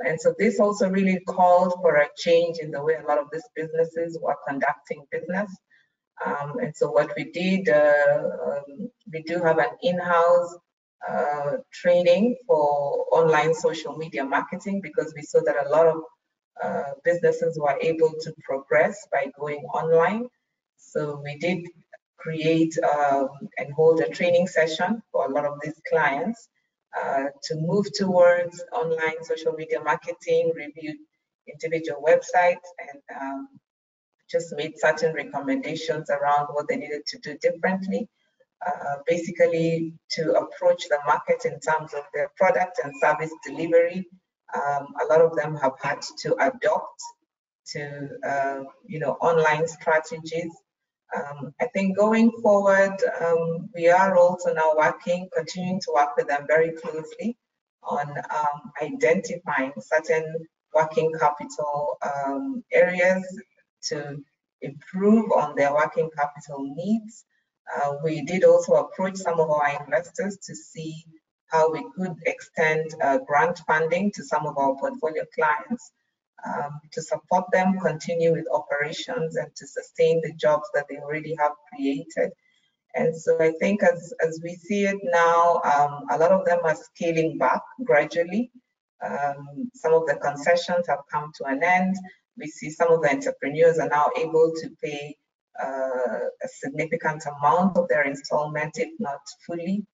And so this also really called for a change in the way a lot of these businesses were conducting business. And so what we did, we do have an in-house training for online social media marketing, because we saw that a lot of businesses were able to progress by going online. So we did create and hold a training session for a lot of these clients to move towards online social media marketing, reviewed individual websites, and just made certain recommendations around what they needed to do differently, basically to approach the market in terms of their product and service delivery. A lot of them have had to adopt to online strategies. I think going forward, we are also now continuing to work with them very closely on identifying certain working capital areas to improve on their working capital needs. We did also approach some of our investors to see how we could extend grant funding to some of our portfolio clients to support them continue with operations and to sustain the jobs that they already have created. And so I think as we see it now, a lot of them are scaling back gradually. Some of the concessions have come to an end. We see some of the entrepreneurs are now able to pay a significant amount of their installment, if not fully.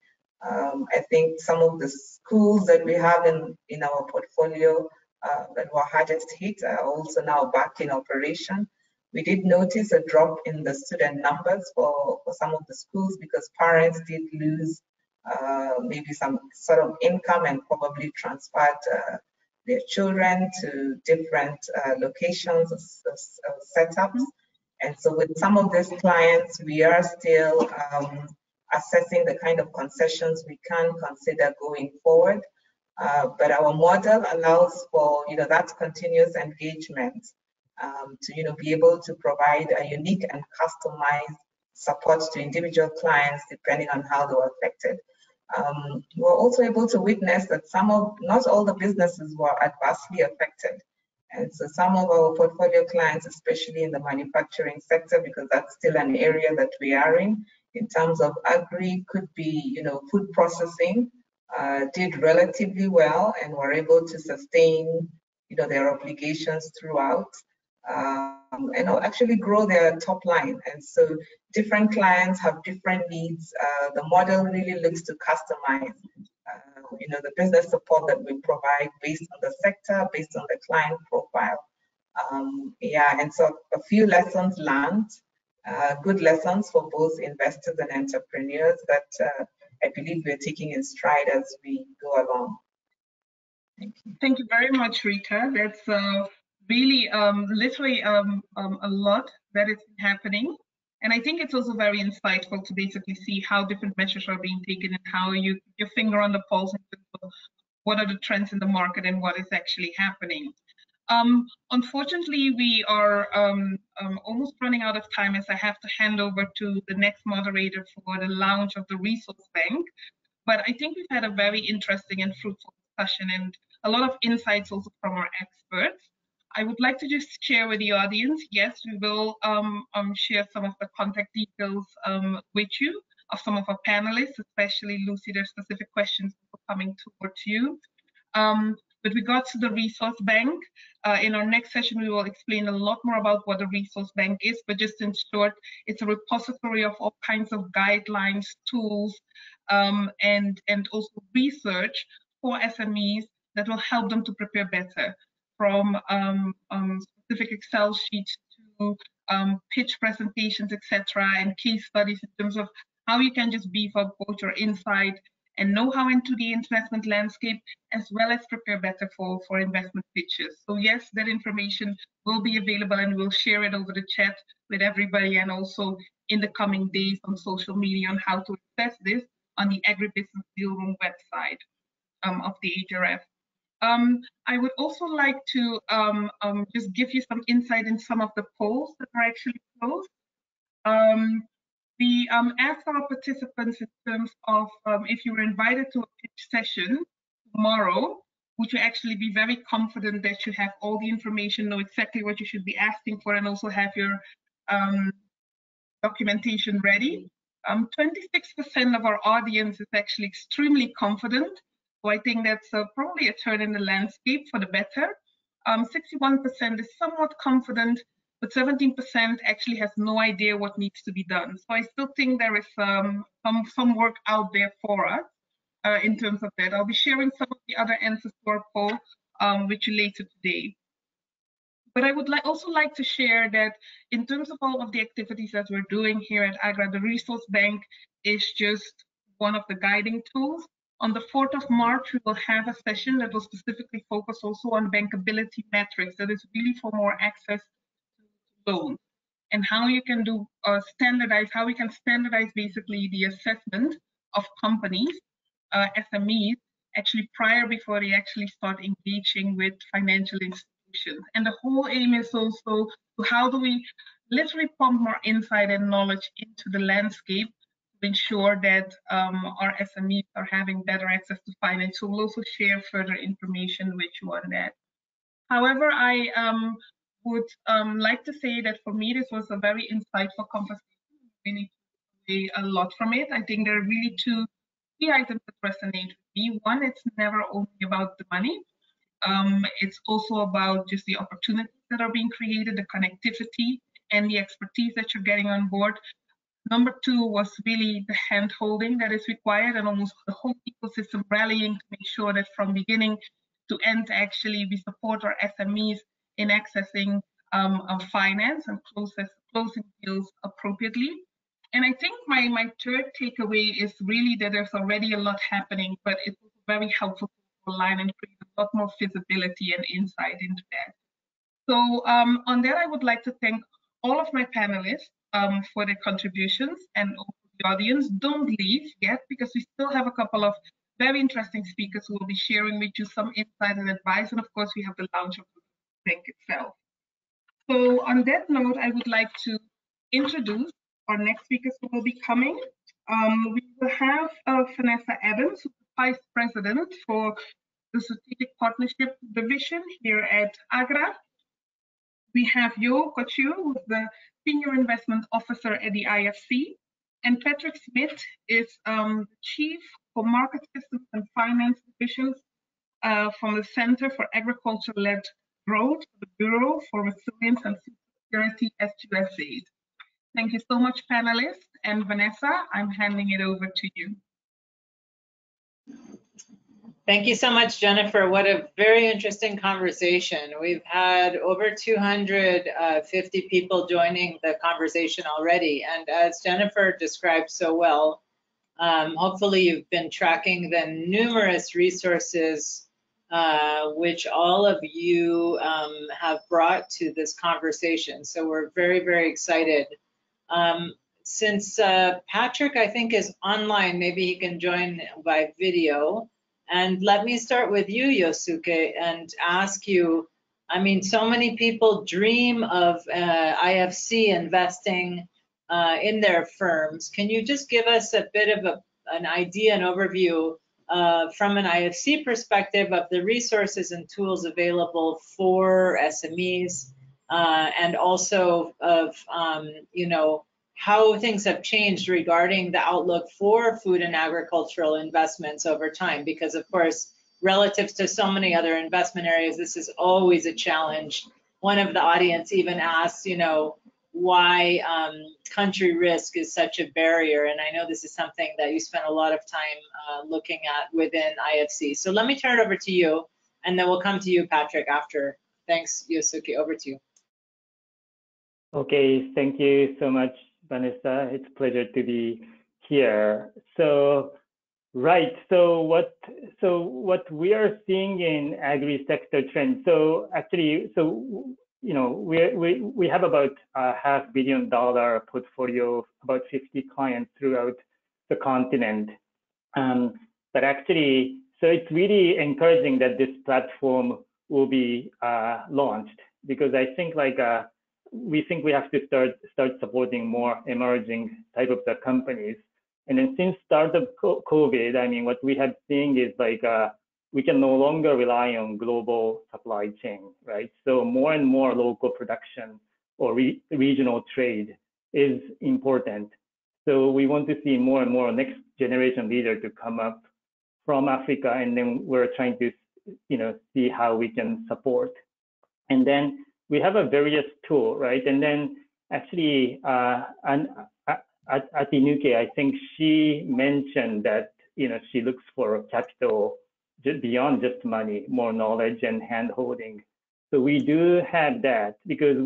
I think some of the schools that we have in our portfolio that were hardest hit are also now back in operation. We did notice a drop in the student numbers for some of the schools because parents did lose maybe some sort of income and probably transferred their children to different locations or setups. And so with some of these clients, we are still assessing the kind of concessions we can consider going forward. But our model allows for that continuous engagement to be able to provide a unique and customized support to individual clients depending on how they were affected. We're also able to witness that not all the businesses were adversely affected. And so some of our portfolio clients, especially in the manufacturing sector, because that's still an area that we are in terms of agri, could be, food processing, did relatively well and were able to sustain, their obligations throughout, and actually grow their top line. And so different clients have different needs. The model really looks to customize, the business support that we provide based on the sector, based on the client profile. And so a few lessons learned, good lessons for both investors and entrepreneurs that I believe we're taking in stride as we go along. Thank you. Thank you very much, Rita. That's really literally a lot that is happening. And I think it's also very insightful to basically see how different measures are being taken and how you put your finger on the pulse in terms of what are the trends in the market and what is actually happening. Unfortunately, we are almost running out of time as I have to hand over to the next moderator for the launch of the Resource Bank. But I think we've had a very interesting and fruitful discussion and a lot of insights also from our experts. I would like to just share with the audience, yes, we will share some of the contact details with you of some of our panelists, especially Lucy, there's specific questions coming towards you. With regards to the Resource Bank, in our next session, we will explain a lot more about what the Resource Bank is, but just in short, it's a repository of all kinds of guidelines, tools, and also research for SMEs that will help them to prepare better, from specific Excel sheets to pitch presentations, etc., and case studies in terms of how you can just beef up both your insight and know-how into the investment landscape, as well as prepare better for investment pitches. So yes, that information will be available and we'll share it over the chat with everybody and also in the coming days on social media on how to access this on the Agribusiness Deal Room website of the HRF. I would also like to just give you some insight in some of the polls that are actually closed. We asked our participants in terms of if you were invited to a pitch session tomorrow, would you actually be very confident that you have all the information, know exactly what you should be asking for, and also have your documentation ready? 26% of our audience is actually extremely confident. So I think that's probably a turn in the landscape for the better. 61% is somewhat confident, but 17% actually has no idea what needs to be done. So I still think there is some work out there for us in terms of that. I'll be sharing some of the other answers to our poll with you later today. But I would also like to share that in terms of all of the activities that we're doing here at AGRA, the Resource Bank is just one of the guiding tools. On the 4th of March, we will have a session that will specifically focus also on bankability metrics. That is really for more access to loans and how you can do how we can standardize basically the assessment of companies, SMEs, actually before they actually start engaging with financial institutions. And the whole aim is also how do we literally pump more insight and knowledge into the landscape to ensure that our SMEs are having better access to finance. So we'll also share further information with you on that. However, I would like to say that for me, this was a very insightful conversation. We need to take a lot from it. I think there are really two key items that resonate with me. One, it's never only about the money. It's also about just the opportunities that are being created, the connectivity and the expertise that you're getting on board. Number two was really the hand holding that is required, and almost the whole ecosystem rallying to make sure that from beginning to end, actually, we support our SMEs in accessing finance and closing deals appropriately. And I think my third takeaway is really that there's already a lot happening, but it's very helpful to align and create a lot more visibility and insight into that. So on that, I would like to thank all of my panelists for their contributions, and also the audience. Don't leave yet, because we still have a couple of very interesting speakers who will be sharing with you some insight and advice. And of course, we have the launch of the bank itself. So on that note, I would like to introduce our next speakers who will be coming. We will have Vanessa Adams, who's the Vice President for the Strategic Partnership Division here at AGRA. We have Jo Kochu, who's the Senior Investment Officer at the IFC. And Patrick Smith is the Chief for Market Systems and Finance Divisions from the Center for Agriculture-Led Growth, the Bureau for Resilience and Food Security at USAID. Thank you so much, panelists. And Vanessa, I'm handing it over to you. Thank you so much, Jennifer. What a very interesting conversation. We've had over 250 people joining the conversation already. And as Jennifer described so well, hopefully you've been tracking the numerous resources which all of you have brought to this conversation. So we're very, very excited. Since Patrick, I think, is online, maybe he can join by video. And let me start with you, Yosuke, and ask you, I mean, so many people dream of IFC investing in their firms. Can you just give us a bit of an idea, an overview from an IFC perspective of the resources and tools available for SMEs, and also of, you know, how things have changed regarding the outlook for food and agricultural investments over time? Because of course, relative to so many other investment areas, this is always a challenge. One of the audience even asked, you know, why country risk is such a barrier. And I know this is something that you spent a lot of time looking at within IFC. So let me turn it over to you, and then we'll come to you, Patrick, after. Thanks, Yosuke, over to you. Okay, thank you so much, Vanessa. It's a pleasure to be here. So, right. So what we are seeing in agri sector trends. So actually, you know, we have about a $500 million portfolio, about 50 clients throughout the continent. But actually, so it's really encouraging that this platform will be launched, because I think we think we have to start supporting more emerging type of the companies. And then since start of COVID, I mean, what we have seen is we can no longer rely on global supply chain, right? So more and more local production or regional trade is important. So we want to see more and more next generation leader to come up from Africa, and then we're trying to, you know, see how we can support. And then we have a various tool, right? And then actually, at Inuke, I think she mentioned that, you know, she looks for capital just beyond just money, more knowledge and hand-holding. So we do have that, because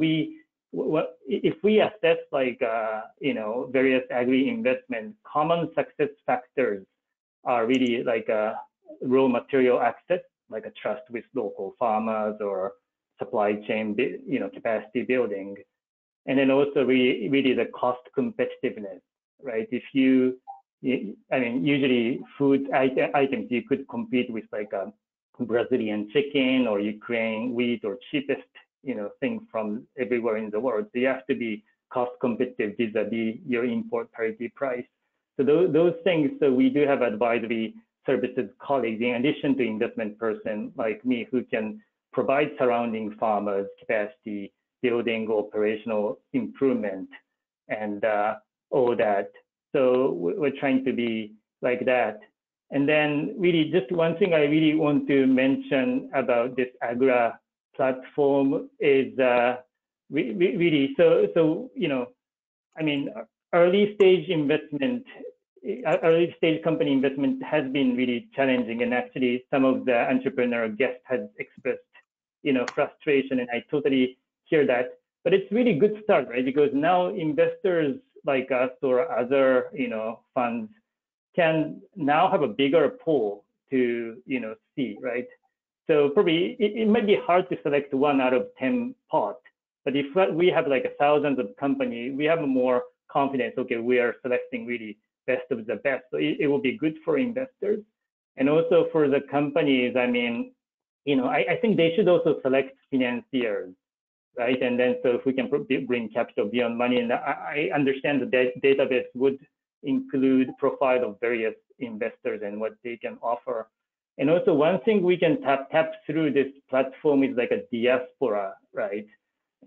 if we assess you know, various agri investment, common success factors are really raw material access, like a trust with local farmers or supply chain, you know, capacity building, and then also really the cost competitiveness, right? If I mean, usually food items you could compete with Brazilian chicken or Ukraine wheat or cheapest, you know, thing from everywhere in the world. So you have to be cost competitive vis-a-vis your import parity price. So those things. So we do have advisory services colleagues in addition to investment person like me who can provide surrounding farmers capacity building, operational improvement, and all that. So we're trying to be like that. And then really just one thing I really want to mention about this Agra platform is really, so you know, I mean, early stage company investment has been really challenging, and actually some of the entrepreneur guests has expressed, you know, frustration, and I totally hear that. But it's really good start, right? Because now investors like us or other, you know, funds can now have a bigger pool to, you know, see, right? So probably it might be hard to select 1 out of 10 pot, but if we have like thousands of companies, we have more confidence. Okay, we are selecting really best of the best. So it will be good for investors, and also for the companies. I mean, you know, I think they should also select financiers, right? And then so if we can bring capital beyond money, and I understand the database would include profile of various investors and what they can offer. And also one thing we can tap through this platform is like a diaspora, right?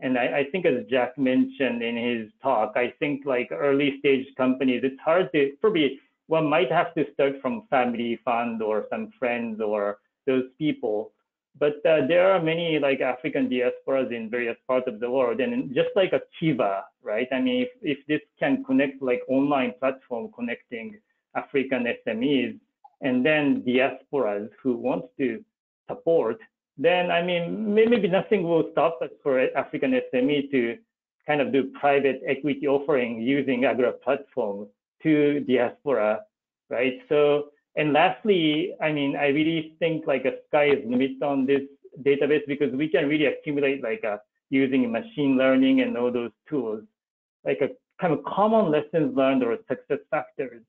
And I think as Jack mentioned in his talk, I think like early stage companies, it's hard to, probably one might have to start from family fund or some friends or those people. But there are many like African diasporas in various parts of the world, and just like a Kiva, right? I mean, if this can connect like online platform connecting African SMEs and then diasporas who want to support, then I mean, maybe nothing will stop us for African SME to kind of do private equity offering using Agra platform to diaspora, right? So, and lastly, I mean, I really think like a sky is limit on this database, because we can really accumulate like using machine learning and all those tools, like a kind of common lessons learned or success factors.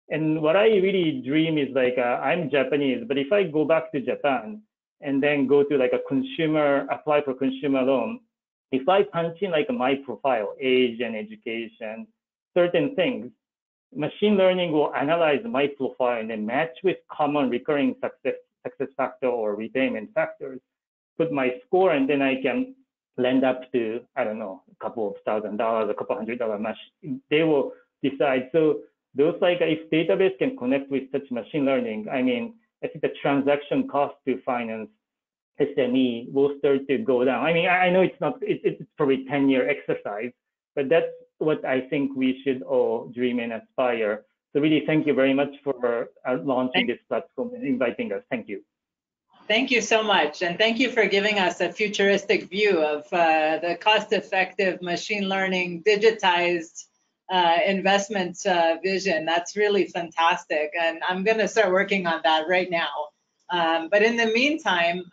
And what I really dream is like, I'm Japanese, but if I go back to Japan and then go to like a consumer, apply for consumer loan, if I punch in like my profile, age and education, certain things, machine learning will analyze my profile and then match with common recurring success factor or repayment factors, put my score, and then I can lend up to, I don't know, a couple of $1,000, a couple $100 they will decide. So those like, if database can connect with such machine learning, I mean, I think the transaction cost to finance SME will start to go down. I mean, I know it's not, it's probably 10-year exercise, but that's what I think we should all dream and aspire. So really, thank you very much for launching this platform and inviting us. Thank you. Thank you so much. And thank you for giving us a futuristic view of the cost-effective machine learning digitized investment vision. That's really fantastic. And I'm going to start working on that right now. But in the meantime,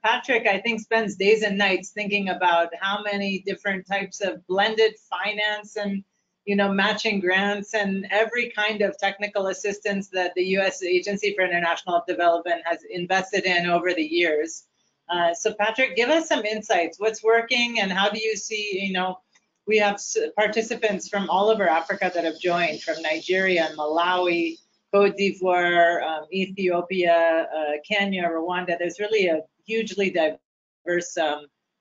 Patrick, I think, spends days and nights thinking about how many different types of blended finance and, you know, matching grants and every kind of technical assistance that the U.S. Agency for International Development has invested in over the years. So Patrick, give us some insights. What's working, and how do you see, you know, we have participants from all over Africa that have joined, from Nigeria, Malawi, Cote d'Ivoire, Ethiopia, Kenya, Rwanda. There's really a hugely diverse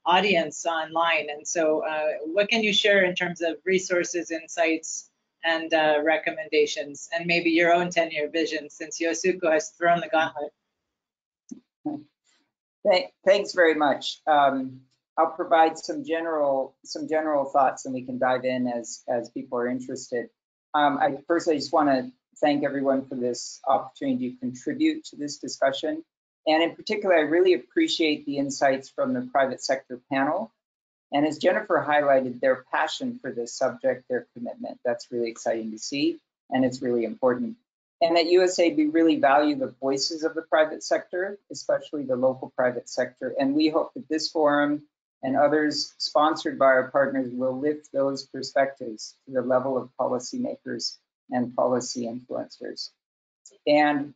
audience online. And so what can you share in terms of resources, insights, and recommendations, and maybe your own 10-year vision, since Yosuko has thrown the gauntlet? Thanks very much. I'll provide some general thoughts, and we can dive in as people are interested. I just want to thank everyone for this opportunity to contribute to this discussion. And in particular, I really appreciate the insights from the private sector panel. And as Jennifer highlighted, their passion for this subject, their commitment, that's really exciting to see, and it's really important. And at USAID, we really value the voices of the private sector, especially the local private sector. And we hope that this forum and others sponsored by our partners will lift those perspectives to the level of policymakers and policy influencers. And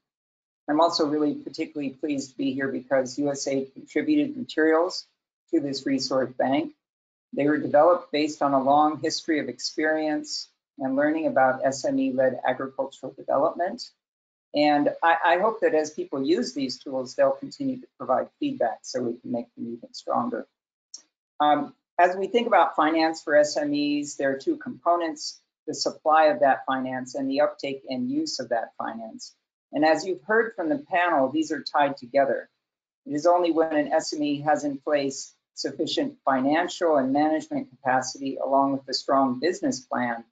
I'm also really particularly pleased to be here because USAID contributed materials to this resource bank. They were developed based on a long history of experience and learning about SME-led agricultural development. And I hope that as people use these tools, they'll continue to provide feedback so we can make them even stronger. As we think about finance for SMEs, there are two components: the supply of that finance and the uptake and use of that finance. And as you've heard from the panel, these are tied together. It is only when an SME has in place sufficient financial and management capacity, along with a strong business plan,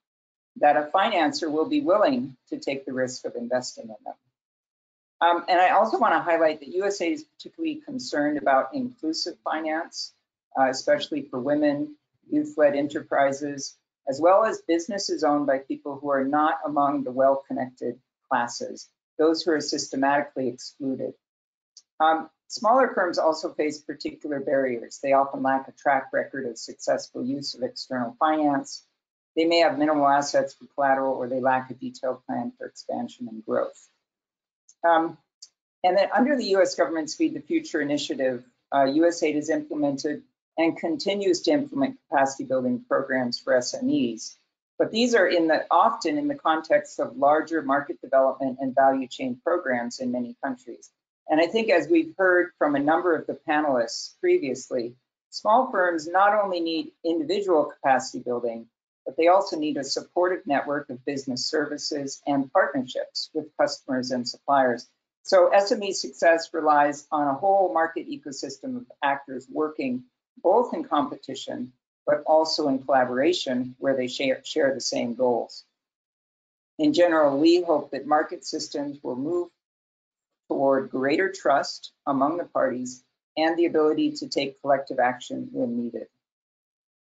that a financer will be willing to take the risk of investing in them. And I also want to highlight that USAID is particularly concerned about inclusive finance, especially for women, youth-led enterprises, as well as businesses owned by people who are not among the well-connected classes, those who are systematically excluded. Smaller firms also face particular barriers. They often lack a track record of successful use of external finance. They may have minimal assets for collateral, or they lack a detailed plan for expansion and growth. And then under the US government's Feed the Future initiative, USAID has implemented and continues to implement capacity building programs for SMEs. But these are often in the context of larger market development and value chain programs in many countries. And I think, as we've heard from a number of the panelists previously, small firms not only need individual capacity building, but they also need a supportive network of business services and partnerships with customers and suppliers. So SME success relies on a whole market ecosystem of actors working both in competition, but also in collaboration where they share the same goals. In general, we hope that market systems will move toward greater trust among the parties and the ability to take collective action when needed.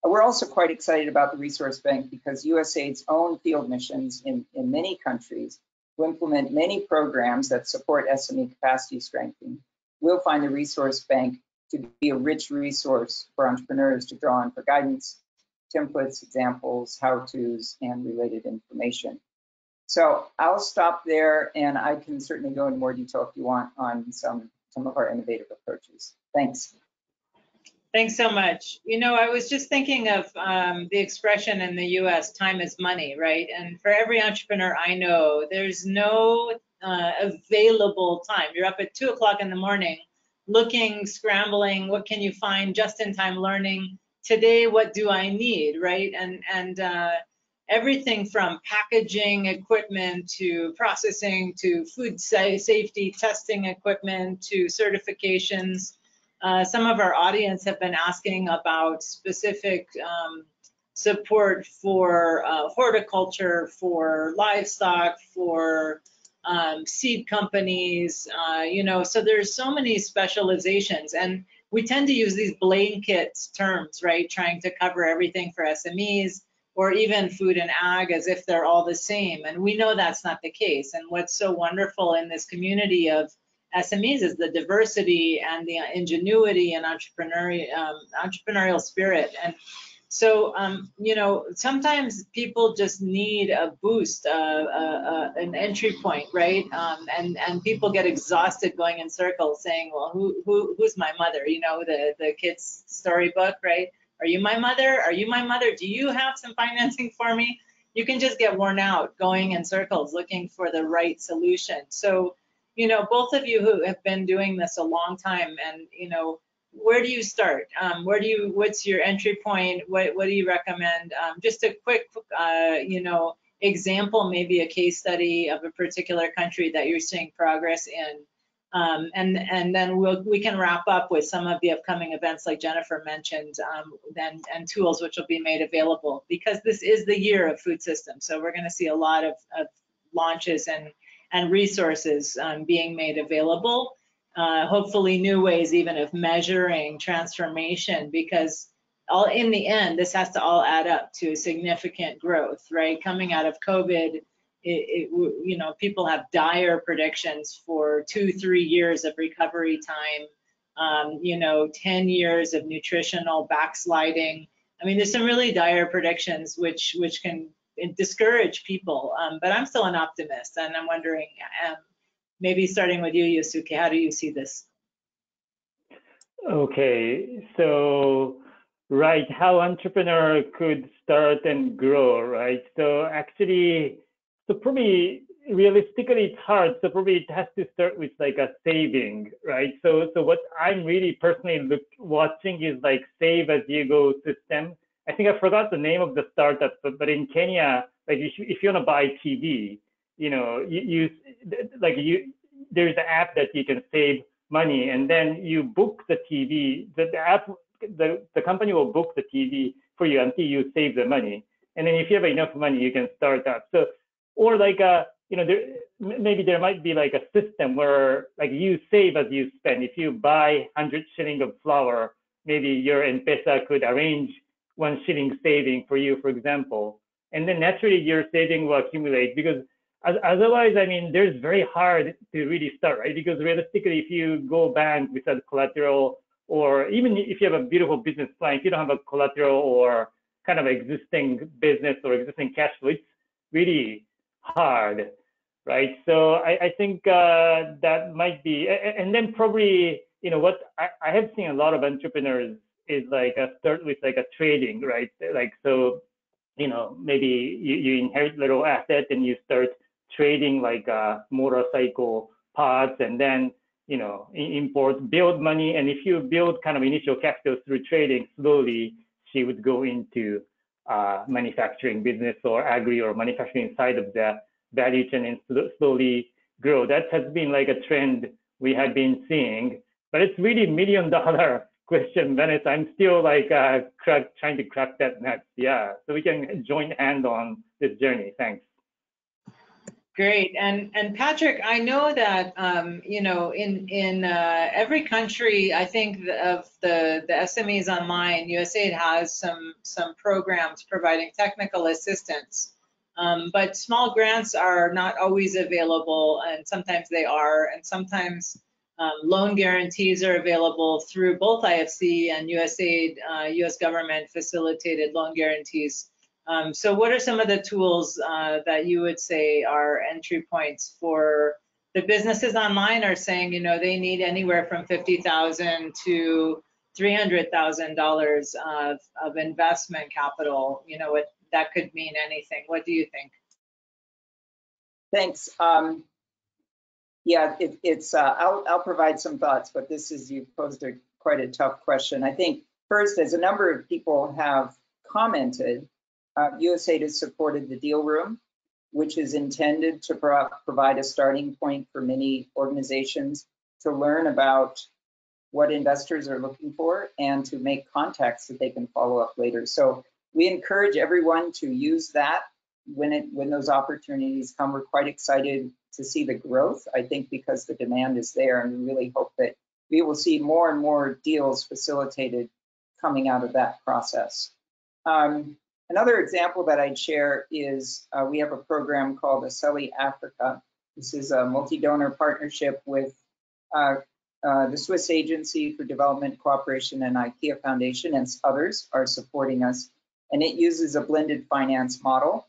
We're also quite excited about the Resource Bank because USAID's own field missions in many countries will implement many programs that support SME capacity strengthening. We'll find the Resource Bank to be a rich resource for entrepreneurs to draw on for guidance, templates, examples, how-tos, and related information. So I'll stop there, and I can certainly go into more detail if you want on some of our innovative approaches. Thanks. Thanks so much. You know, I was just thinking of the expression in the US, time is money, right? And for every entrepreneur I know, there's no available time. You're up at 2 o'clock in the morning, looking, scrambling, what can you find, just-in-time learning. Today, what do I need, right? And everything from packaging equipment to processing to food safety testing equipment to certifications. Some of our audience have been asking about specific support for horticulture, for livestock, for seed companies, you know, so there's so many specializations, and we tend to use these blanket terms, right? Trying to cover everything for SMEs or even food and ag as if they're all the same. And we know that's not the case. And what's so wonderful in this community of SMEs is the diversity and the ingenuity and entrepreneurial spirit. And so, you know, sometimes people just need a boost, an entry point, right? And people get exhausted going in circles saying, well, who's my mother? You know, the kid's storybook, right? Are you my mother? Are you my mother? Do you have some financing for me? You can just get worn out going in circles looking for the right solution. So, you know, both of you who have been doing this a long time, and, you know, where do you start? What's your entry point? What do you recommend? Just a quick, you know, example, maybe a case study of a particular country that you're seeing progress in. And then we can wrap up with some of the upcoming events like Jennifer mentioned, and tools which will be made available, because this is the year of food systems. So we're going to see a lot of launches and resources being made available. Hopefully new ways even of measuring transformation, because in the end, this has to all add up to significant growth, right? Coming out of COVID, you know, people have dire predictions for 2-3 years of recovery time, you know, 10 years of nutritional backsliding. I mean, there's some really dire predictions which can discourage people, but I'm still an optimist, and I'm wondering, maybe starting with you, Yosuke, how do you see this? Okay, so right, how entrepreneur could start and grow, right? So actually, so probably realistically it's hard. So probably it has to start with like a saving, right? So what I'm really personally watching is like save as you go system. I think I forgot the name of the startup, but in Kenya, like if you want to buy TV, you know, there's an app that you can save money, and then you book the TV. The company will book the TV for you until you save the money, and then if you have enough money, you can start up. So, or like you know, maybe there might be like a system where like you save as you spend. If you buy 100 shilling of flour, maybe your M-Pesa could arrange 1 shilling saving for you, for example, and then naturally your saving will accumulate, because otherwise, I mean, there's very hard to really start, right? Because realistically, if you go bank without collateral, or even if you have a beautiful business plan, if you don't have a collateral or kind of existing business or existing cash flow, it's really hard, right? So I think that might be, and then probably, you know, what I have seen a lot of entrepreneurs is like start with like a trading, right? Like, so, you know, maybe you inherit little asset and you start trading like motorcycle parts, and then, you know, build money. And if you build kind of initial capital through trading, slowly she would go into manufacturing business or agri or manufacturing side of the value chain and slowly grow. That has been like a trend we had been seeing, but it's really $1 million question, Vanessa. I'm still like trying to crack that nut. Yeah, so we can join hand on this journey. Thanks. Great. And Patrick, I know that you know, in every country, I think of the SMEs Online, USAID has some programs providing technical assistance. But small grants are not always available, and sometimes they are, and sometimes loan guarantees are available through both IFC and USAID, US government facilitated loan guarantees. So what are some of the tools that you would say are entry points for the businesses online are saying, you know, they need anywhere from $50,000 to $300,000 of investment capital? You know, that could mean anything. What do you think? Thanks. Yeah, I'll provide some thoughts, but you posed quite a tough question. I think first, as a number of people have commented, USAID has supported the Deal Room, which is intended to provide a starting point for many organizations to learn about what investors are looking for and to make contacts that they can follow up later. So we encourage everyone to use that when those opportunities come. We're quite excited to see the growth, I think, because the demand is there, and we really hope that we will see more and more deals facilitated coming out of that process. Another example that I'd share is we have a program called SME Africa. This is a multi-donor partnership with the Swiss Agency for Development Cooperation and IKEA Foundation, and others are supporting us. And it uses a blended finance model.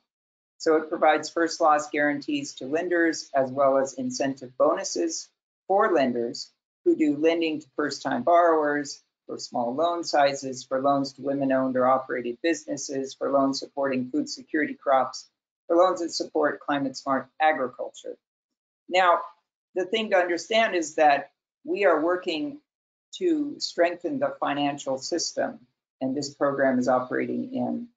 So it provides first loss guarantees to lenders, as well as incentive bonuses for lenders who do lending to first-time borrowers, for small loan sizes, for loans to women-owned or operated businesses, for loans supporting food security crops, for loans that support climate-smart agriculture. Now, the thing to understand is that we are working to strengthen the financial system, and this program is operating in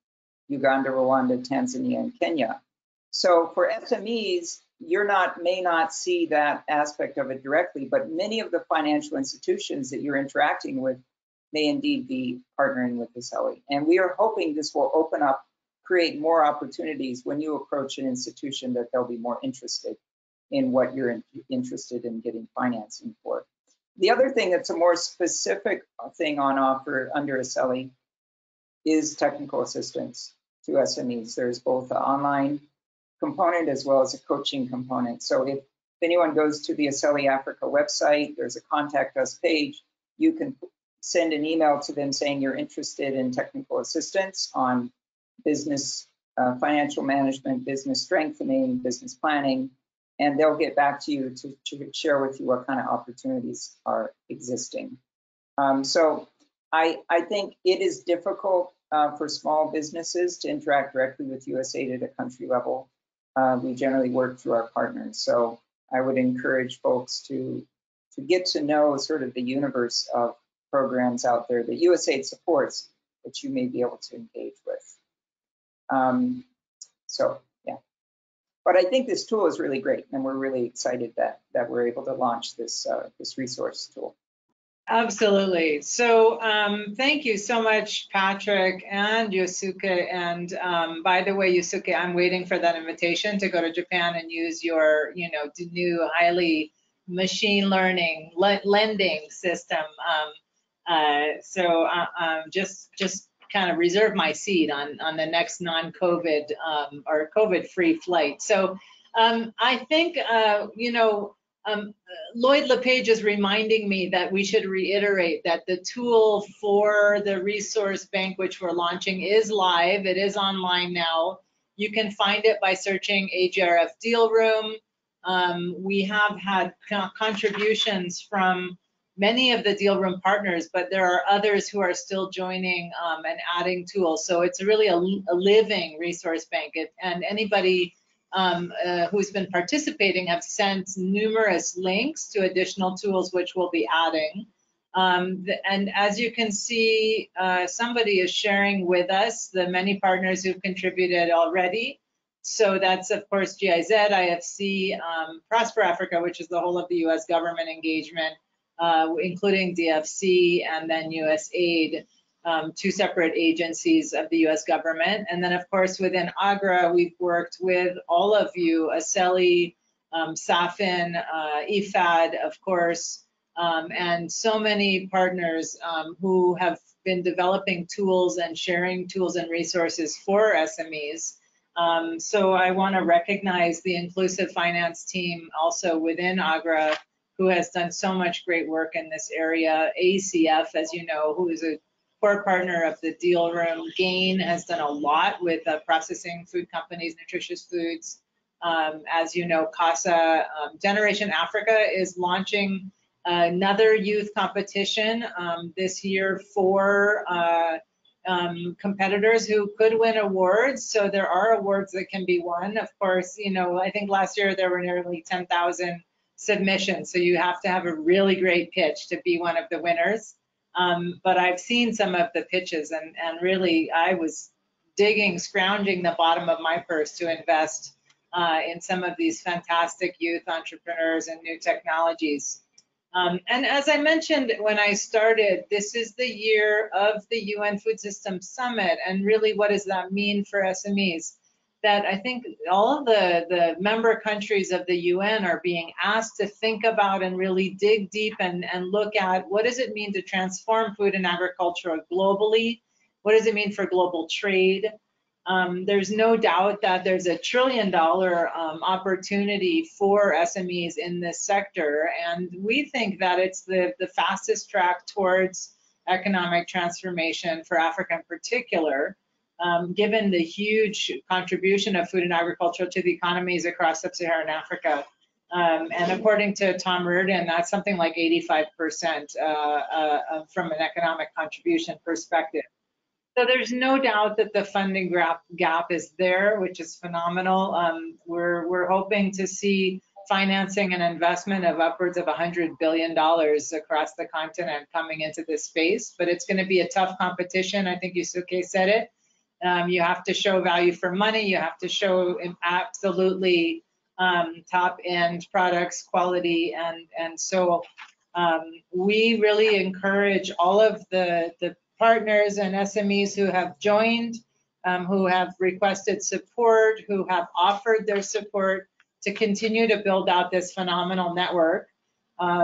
Uganda, Rwanda, Tanzania, and Kenya. So for SMEs, may not see that aspect of it directly, but many of the financial institutions that you're interacting with may indeed be partnering with the SME. And we are hoping this will open up, create more opportunities when you approach an institution, that they'll be more interested in what you're interested in getting financing for. The other thing that's a more specific thing on offer under SME is technical assistance to SMEs. There's both an online component as well as a coaching component. So if anyone goes to the SME Africa website, there's a contact us page. You can send an email to them saying you're interested in technical assistance on business, financial management, business strengthening, business planning, and they'll get back to you to share with you what kind of opportunities are existing. So I think it is difficult for small businesses to interact directly with USAID at a country level. we generally work through our partners. So I would encourage folks to get to know sort of the universe of programs out there that USAID supports that you may be able to engage with. So yeah, but I think this tool is really great, and we're really excited that we're able to launch this this resource tool. Absolutely. So thank you so much, Patrick and Yosuke. And by the way, Yosuke, I'm waiting for that invitation to go to Japan and use your, new highly machine learning lending system. So just kind of reserve my seat on the next non-COVID or COVID-free flight. So I think, Lloyd LePage is reminding me that we should reiterate that the tool for the resource bank, which we're launching, is live. It is online now. You can find it by searching AGRF Deal Room. We have had contributions from many of the Deal Room partners, but there are others who are still joining and adding tools. So it's really a living resource bank. And anybody who's been participating have sent numerous links to additional tools which we'll be adding. And as you can see, somebody is sharing with us the many partners who've contributed already. So that's, of course, GIZ, IFC, Prosper Africa, which is the whole of the US government engagement, including DFC, and then USAID. Two separate agencies of the US government. And then of course within AGRA, we've worked with all of you, ASELI, SAFIN, IFAD, of course, and so many partners who have been developing tools and sharing tools and resources for SMEs. So I wanna recognize the inclusive finance team also within AGRA, who has done so much great work in this area. ACF, as you know, who is a core partner of the Deal Room. GAIN has done a lot with processing food companies, nutritious foods. As you know, CASA, Generation Africa is launching another youth competition this year for competitors who could win awards. So there are awards that can be won. Of course, I think last year there were nearly 10,000 submissions. So you have to have a really great pitch to be one of the winners. But I've seen some of the pitches, and really I was scrounging the bottom of my purse to invest in some of these fantastic youth entrepreneurs and new technologies. And as I mentioned when I started, this is the year of the UN Food Systems Summit, and really what does that mean for SMEs? That I think all of the member countries of the UN are being asked to think about and really dig deep and look at what does it mean to transform food and agriculture globally? What does it mean for global trade? There's no doubt that there's $1 trillion opportunity for SMEs in this sector, and we think that it's the fastest track towards economic transformation for Africa in particular. Given the huge contribution of food and agriculture to the economies across sub-Saharan Africa. And according to Tom Reardon, that's something like 85% from an economic contribution perspective. So there's no doubt that the funding gap is there, which is phenomenal. We're hoping to see financing and investment of upwards of $100 billion across the continent coming into this space, but it's going to be a tough competition. I think Yosuke said it. You have to show value for money. You have to show absolutely top-end products, quality, and so we really encourage all of the partners and SMEs who have joined, who have requested support, who have offered their support to continue to build out this phenomenal network.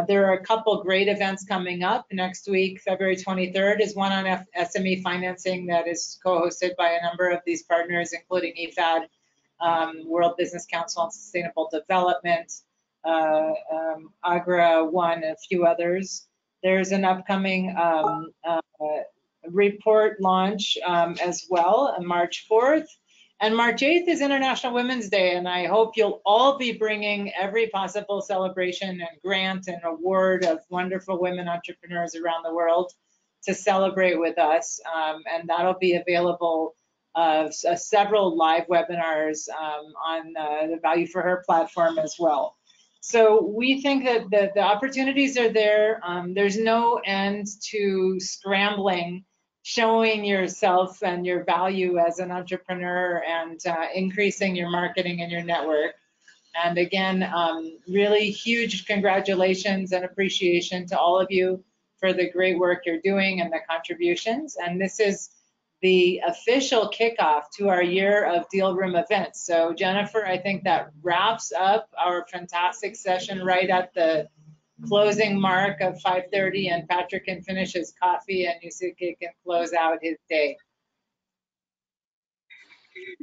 There are a couple great events coming up next week. February 23rd is one on SME financing that is co-hosted by a number of these partners, including IFAD, World Business Council on Sustainable Development, AGRA One, a few others. There's an upcoming report launch as well on March 4th. And March 8th is International Women's Day, and I hope you'll all be bringing every possible celebration and grant and award of wonderful women entrepreneurs around the world to celebrate with us. And that'll be available several live webinars on the Value for Her platform as well. So we think that the opportunities are there. There's no end to scrambling, showing yourself and your value as an entrepreneur, and increasing your marketing and your network. And again, really huge congratulations and appreciation to all of you for the great work you're doing and the contributions. And this is the official kickoff to our year of Deal Room events. So Jennifer, I think that wraps up our fantastic session right at the closing mark of 5:30, and Patrick can finish his coffee and Yusuke can close out his day.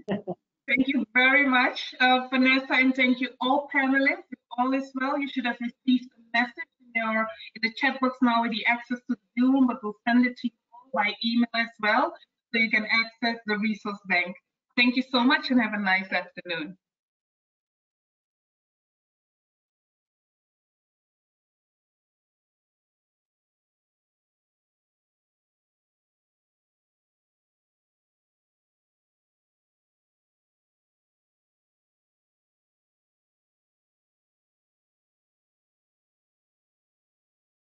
Thank you very much, Vanessa, and thank you all panelists. If all is well, you should have received a message in the chat box now with the access to the Zoom, but we'll send it to you all by email as well, so you can access the resource bank. Thank you so much and have a nice afternoon.